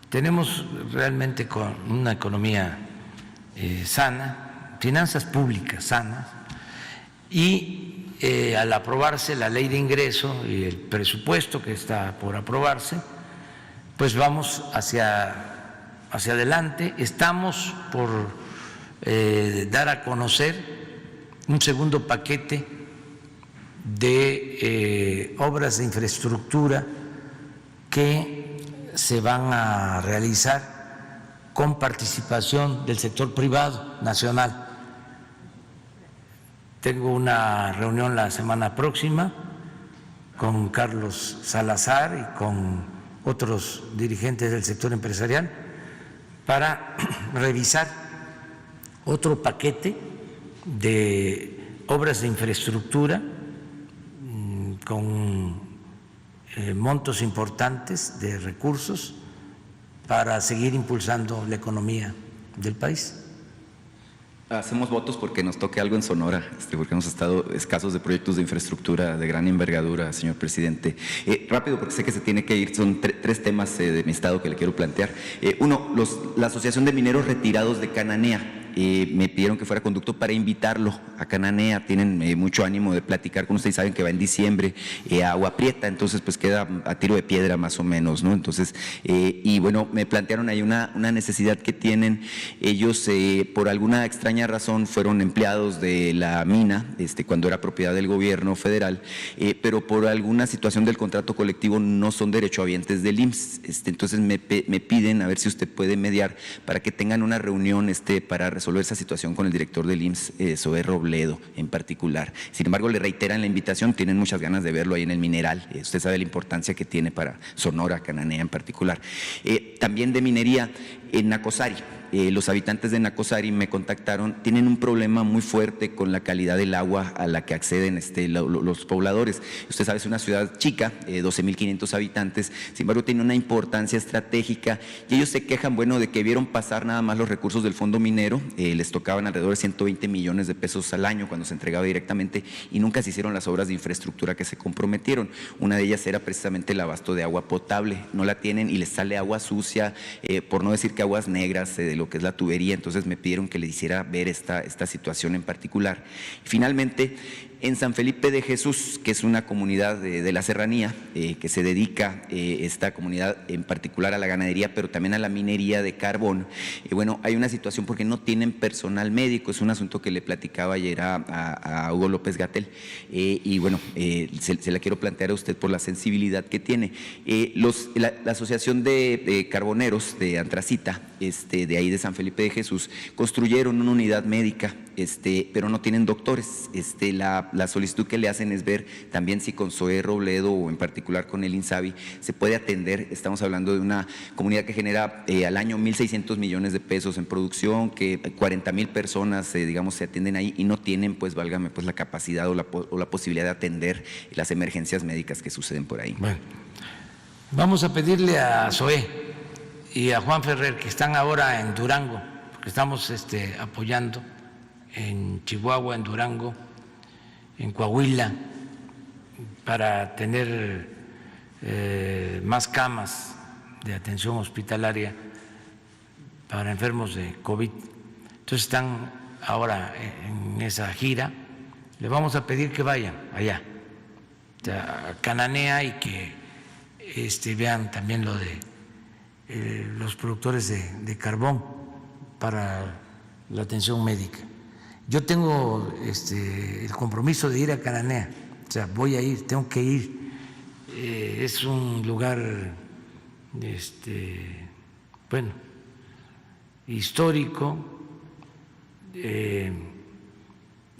Tenemos realmente con una economía sana, finanzas públicas sanas, y al aprobarse la ley de ingreso y el presupuesto que está por aprobarse, pues vamos hacia adelante. Estamos por dar a conocer un segundo paquete de obras de infraestructura que se van a realizar con participación del sector privado nacional. Tengo una reunión la semana próxima con Carlos Salazar y con otros dirigentes del sector empresarial para revisar otro paquete de obras de infraestructura con montos importantes de recursos para seguir impulsando la economía del país. Hacemos votos porque nos toque algo en Sonora, porque hemos estado escasos de proyectos de infraestructura de gran envergadura, señor presidente. Rápido, porque sé que se tiene que ir, son tres temas de mi estado que le quiero plantear. Uno, la Asociación de Mineros Retirados de Cananea. Me pidieron que fuera conducto para invitarlo a Cananea. Tienen mucho ánimo de platicar con ustedes, saben que va en diciembre a Agua Prieta, entonces pues queda a tiro de piedra más o menos, ¿no? Entonces, y bueno, me plantearon ahí una necesidad que tienen ellos. Por alguna extraña razón fueron empleados de la mina cuando era propiedad del gobierno federal, pero por alguna situación del contrato colectivo no son derechohabientes del IMSS. Entonces me piden a ver si usted puede mediar para que tengan una reunión para resolver esa situación con el director del IMSS, Zoé Robledo en particular. Sin embargo, le reiteran la invitación, tienen muchas ganas de verlo ahí en el Mineral. Usted sabe la importancia que tiene para Sonora, Cananea en particular. También de minería en Nacozari. Los habitantes de Nacozari me contactaron, tienen un problema muy fuerte con la calidad del agua a la que acceden los pobladores. Usted sabe, es una ciudad chica, 12.500 habitantes, sin embargo tiene una importancia estratégica y ellos se quejan, bueno, de que vieron pasar nada más los recursos del fondo minero, les tocaban alrededor de 120 millones de pesos al año cuando se entregaba directamente y nunca se hicieron las obras de infraestructura que se comprometieron. Una de ellas era precisamente el abasto de agua potable, no la tienen y les sale agua sucia, por no decir que aguas negras, de lo que es la tubería. Entonces me pidieron que le hiciera ver esta situación en particular. Finalmente, en San Felipe de Jesús, que es una comunidad de la serranía, que se dedica esta comunidad en particular a la ganadería, pero también a la minería de carbón. Bueno, hay una situación porque no tienen personal médico, es un asunto que le platicaba ayer a Hugo López-Gatell, y bueno, se la quiero plantear a usted por la sensibilidad que tiene. La Asociación de Carboneros de Antracita, de ahí de San Felipe de Jesús, construyeron una unidad médica, pero no tienen doctores. La solicitud que le hacen es ver también si con Zoé Robledo o en particular con el INSABI se puede atender. Estamos hablando de una comunidad que genera al año 1.600 millones de pesos en producción, que 40,000 personas, digamos, se atienden ahí y no tienen, pues, válgame, pues, la capacidad o la posibilidad de atender las emergencias médicas que suceden por ahí. Bueno, vamos a pedirle a Zoé y a Juan Ferrer, que están ahora en Durango, porque estamos apoyando en Chihuahua, en Durango, en Coahuila, para tener más camas de atención hospitalaria para enfermos de COVID. Entonces están ahora en esa gira. Le vamos a pedir que vayan allá, a Cananea, y que vean también lo de los productores de carbón para la atención médica. Yo tengo el compromiso de ir a Cananea, o sea, voy a ir, tengo que ir. Es un lugar, bueno, histórico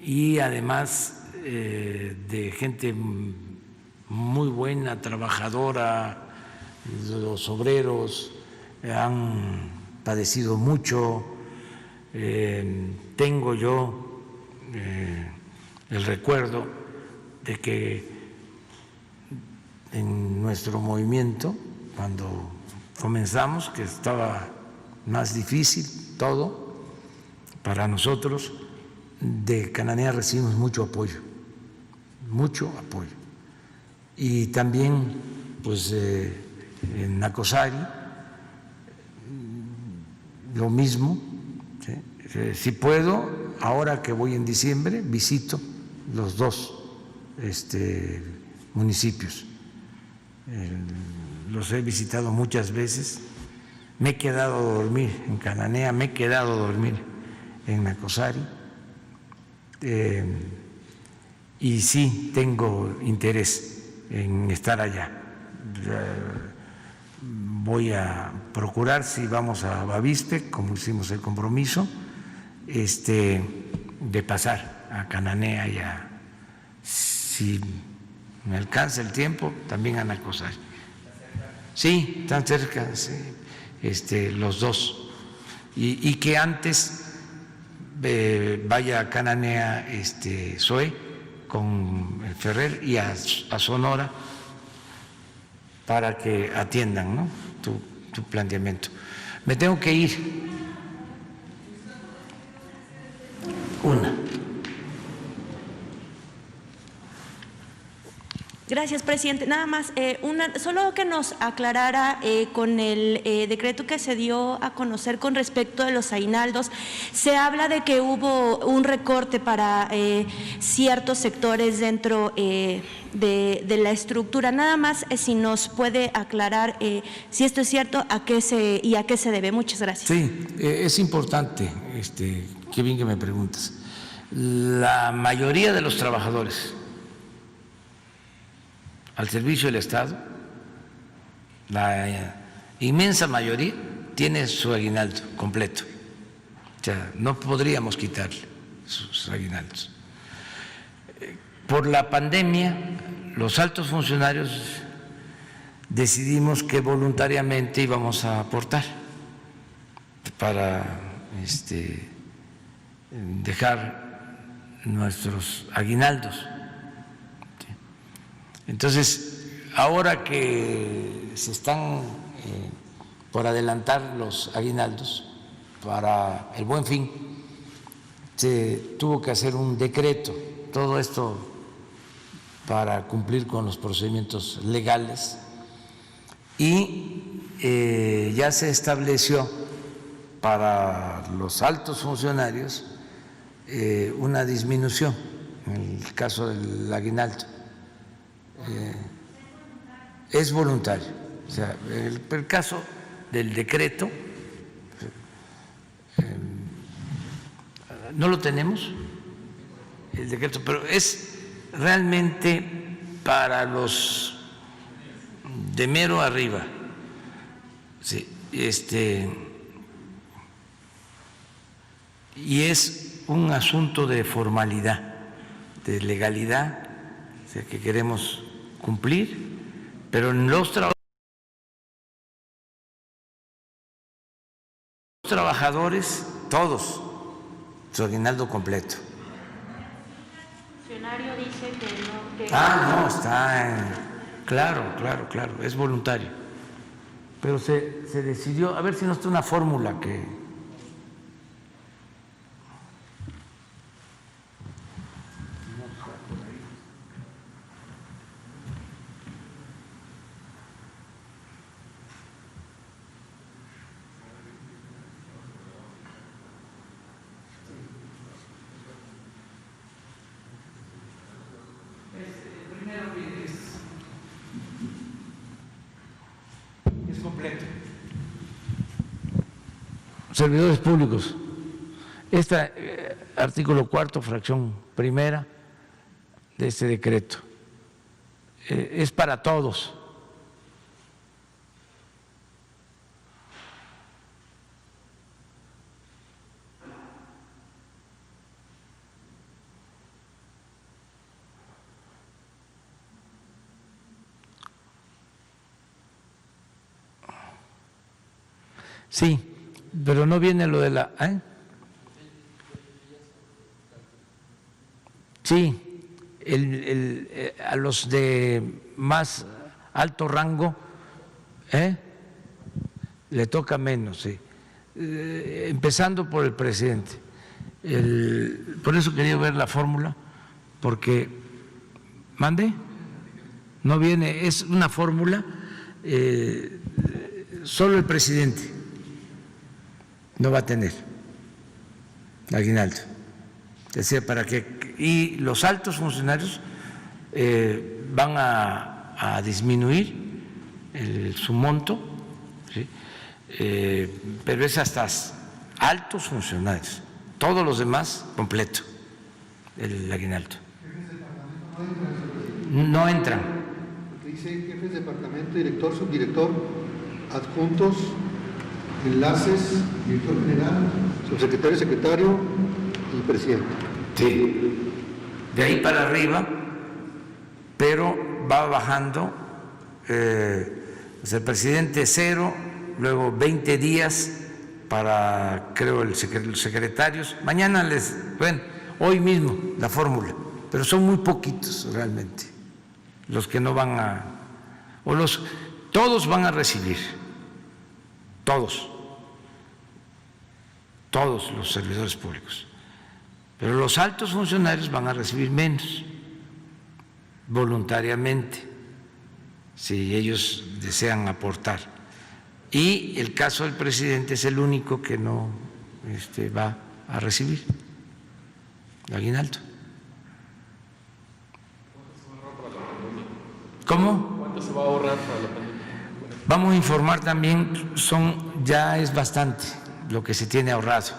y además de gente muy buena, trabajadora. Los obreros han padecido mucho. Tengo yo el recuerdo de que en nuestro movimiento, cuando comenzamos, que estaba más difícil todo para nosotros, de Cananea recibimos mucho apoyo. Y también, pues, en Nacozari, lo mismo. ¿Sí? Si puedo, ahora que voy en diciembre, visito los dos municipios. Los he visitado muchas veces. Me he quedado a dormir en Cananea, me he quedado a dormir en Nacozari. Y sí tengo interés en estar allá. Voy a procurar, si vamos a Bavispe, como hicimos el compromiso, de pasar a Cananea y si me alcanza el tiempo, también a Nacozari. Sí, están cerca, sí, los dos. Y que antes vaya a Cananea Zoe con el Ferrer y a Sonora para que atiendan, ¿no?, tu planteamiento. Me tengo que ir. Gracias, presidente. Nada más, solo que nos aclarara con el decreto que se dio a conocer con respecto a los aguinaldos, se habla de que hubo un recorte para ciertos sectores dentro de la estructura. Nada más, si nos puede aclarar si esto es cierto, a qué se debe. Muchas gracias. Sí, es importante, qué bien que me preguntas. La mayoría de los trabajadores al servicio del Estado, la inmensa mayoría tiene su aguinaldo completo. O sea, no podríamos quitarle sus aguinaldos. Por la pandemia, los altos funcionarios decidimos que voluntariamente íbamos a aportar para dejar nuestros aguinaldos. Entonces, ahora que se están por adelantar los aguinaldos para el Buen Fin, se tuvo que hacer un decreto, todo esto para cumplir con los procedimientos legales, y ya se estableció para los altos funcionarios una disminución en el caso del aguinaldo. Es voluntario. O sea, el caso del decreto no lo tenemos, el decreto, pero es realmente para los de mero arriba. Sí, y es un asunto de formalidad, de legalidad, o sea, que queremos cumplir, pero en los trabajadores, todos, su aguinaldo completo. El funcionario dice que no. No, está claro, es voluntario. Pero se decidió, a ver si no está una fórmula que… completo. Servidores públicos, Artículo 4, fracción primera de este decreto. Es para todos. Sí, pero no viene lo de la... Sí, a los de más alto rango le toca menos, sí. Empezando por el presidente. Por eso quería ver la fórmula, porque, ¿mande? No viene, es una fórmula, solo el presidente no va a tener aguinaldo. Decía, para que, y los altos funcionarios van a disminuir su monto, ¿sí? Pero es hasta altos funcionarios, todos los demás completo el aguinaldo. No entran. Porque dice jefes de departamento, director, subdirector, adjuntos, enlaces, director general, subsecretario, secretario y presidente. Sí, de ahí para arriba, pero va bajando, el presidente 0, luego 20 días para, creo, los secretarios. Mañana hoy mismo la fórmula, pero son muy poquitos realmente los que no van a, todos van a recibir, todos los servidores públicos. Pero los altos funcionarios van a recibir menos, voluntariamente, si ellos desean aportar. Y el caso del presidente es el único que no va a recibir aguinaldo. ¿Cómo? ¿Cuánto se va a ahorrar para la pandemia? Vamos a informar también, ya es bastante lo que se tiene ahorrado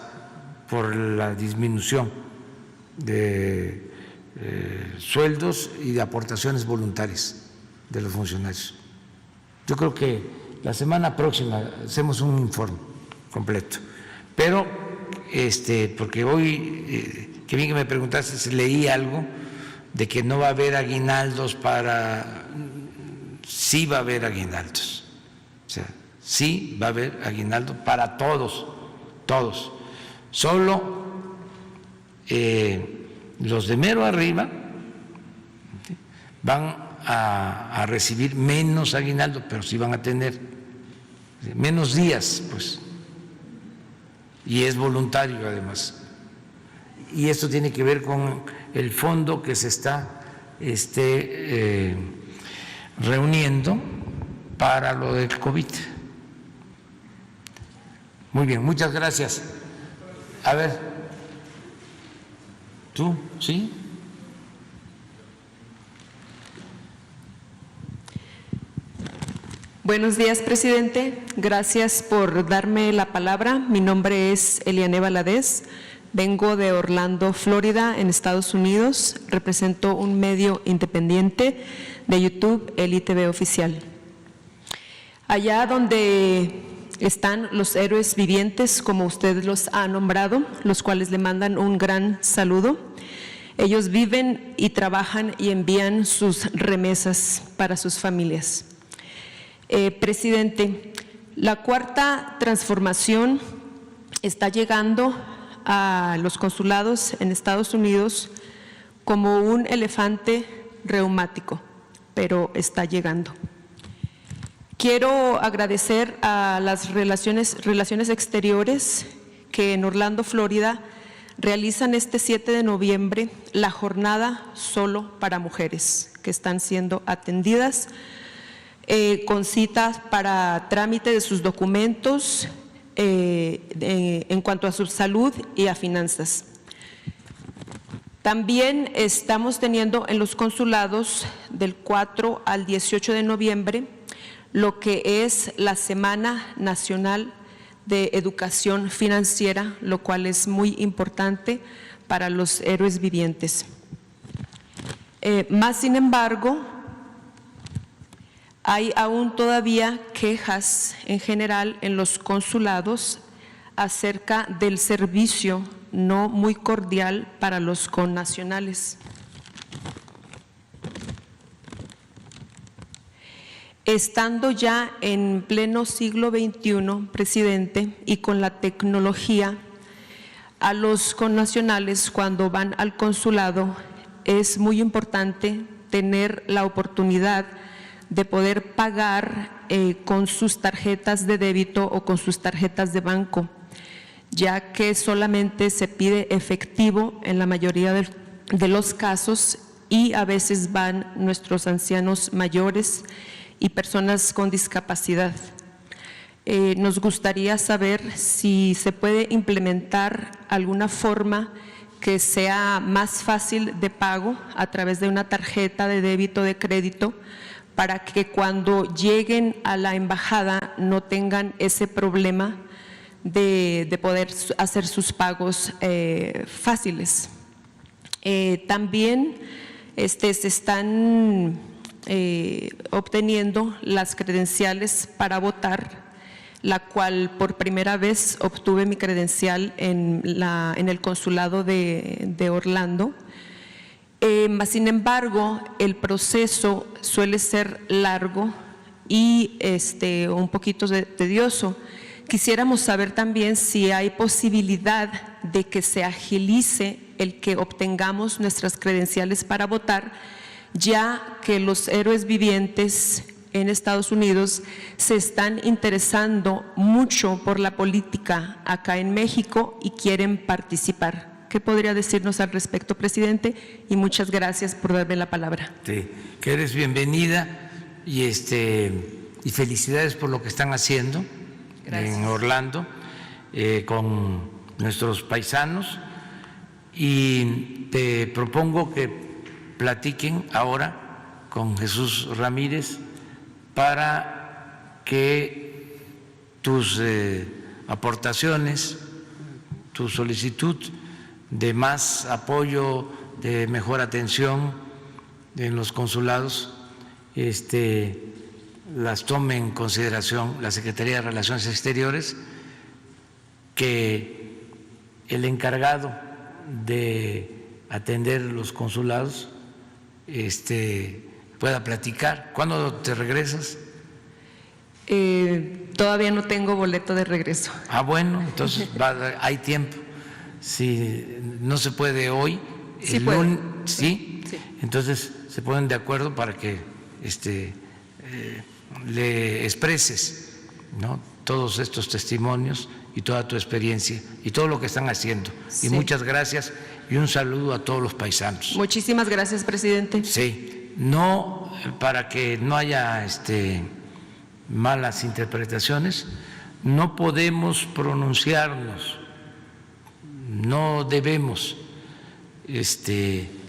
por la disminución de sueldos y de aportaciones voluntarias de los funcionarios. Yo creo que la semana próxima hacemos un informe completo, pero porque hoy, que bien que me preguntaste si leí algo de que no va a haber aguinaldos sí va a haber aguinaldos, o sea, sí va a haber aguinaldo para todos, solo los de mero arriba van a recibir menos aguinaldo, pero sí van a tener menos días, pues, y es voluntario además. Y esto tiene que ver con el fondo que se está reuniendo para lo del COVID. Muy bien, muchas gracias. A ver. ¿Tú? ¿Sí? Buenos días, presidente. Gracias por darme la palabra. Mi nombre es Eliane Valadez. Vengo de Orlando, Florida, en Estados Unidos. Represento un medio independiente de YouTube, el ITV Oficial. Allá donde están los héroes vivientes, como usted los ha nombrado, los cuales le mandan un gran saludo. Ellos viven y trabajan y envían sus remesas para sus familias. Presidente, la cuarta transformación está llegando a los consulados en Estados Unidos como un elefante reumático, pero está llegando. Quiero agradecer a las relaciones exteriores que en Orlando, Florida, realizan este 7 de noviembre la jornada solo para mujeres que están siendo atendidas con citas para trámite de sus documentos en cuanto a su salud y a finanzas. También estamos teniendo en los consulados del 4 al 18 de noviembre lo que es la Semana Nacional de educación financiera, lo cual es muy importante para los héroes vivientes. Más sin embargo, hay aún todavía quejas en general en los consulados acerca del servicio no muy cordial para los connacionales. Estando ya en pleno siglo XXI, presidente, y con la tecnología, a los connacionales cuando van al consulado es muy importante tener la oportunidad de poder pagar con sus tarjetas de débito o con sus tarjetas de banco, ya que solamente se pide efectivo en la mayoría de los casos y a veces van nuestros ancianos mayores y personas con discapacidad. Nos gustaría saber si se puede implementar alguna forma que sea más fácil de pago a través de una tarjeta de débito o de crédito, para que cuando lleguen a la embajada no tengan ese problema de poder hacer sus pagos fáciles. También se están obteniendo las credenciales para votar, la cual por primera vez obtuve mi credencial en el consulado de Orlando. Sin embargo, el proceso suele ser largo y un poquito tedioso. Quisiéramos saber también si hay posibilidad de que se agilice el que obtengamos nuestras credenciales para votar, ya que los héroes vivientes en Estados Unidos se están interesando mucho por la política acá en México y quieren participar. ¿Qué podría decirnos al respecto, presidente? Y muchas gracias por darme la palabra. Sí, que eres bienvenida y felicidades por lo que están haciendo. Gracias. En Orlando con nuestros paisanos, y te propongo que platiquen ahora con Jesús Ramírez para que tus aportaciones, tu solicitud de más apoyo, de mejor atención en los consulados, las tome en consideración la Secretaría de Relaciones Exteriores, que el encargado de atender los consulados pueda platicar. ¿Cuándo te regresas? Todavía no tengo boleto de regreso. Ah, bueno, entonces hay tiempo. Si no se puede hoy, sí el lunes, ¿sí? Sí. Entonces se ponen de acuerdo para que le expreses, ¿no?, todos estos testimonios y toda tu experiencia y todo lo que están haciendo. Sí. Y muchas gracias y un saludo a todos los paisanos. Muchísimas gracias, presidente. Sí, no, para que no haya malas interpretaciones, no podemos pronunciarnos, no debemos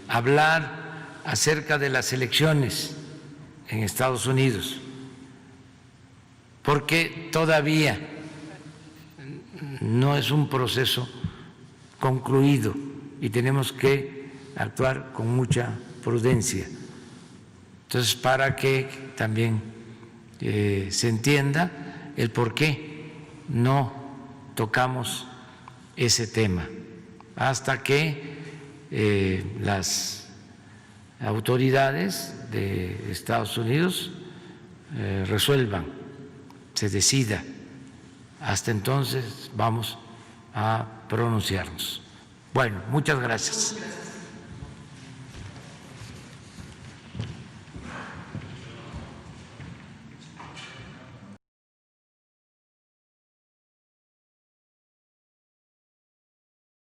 hablar acerca de las elecciones en Estados Unidos, porque todavía no es un proceso concluido y tenemos que actuar con mucha prudencia. Entonces, para que también se entienda el por qué no tocamos ese tema hasta que las autoridades de Estados Unidos resuelvan, se decida. Hasta entonces vamos a pronunciarnos. Bueno, muchas gracias.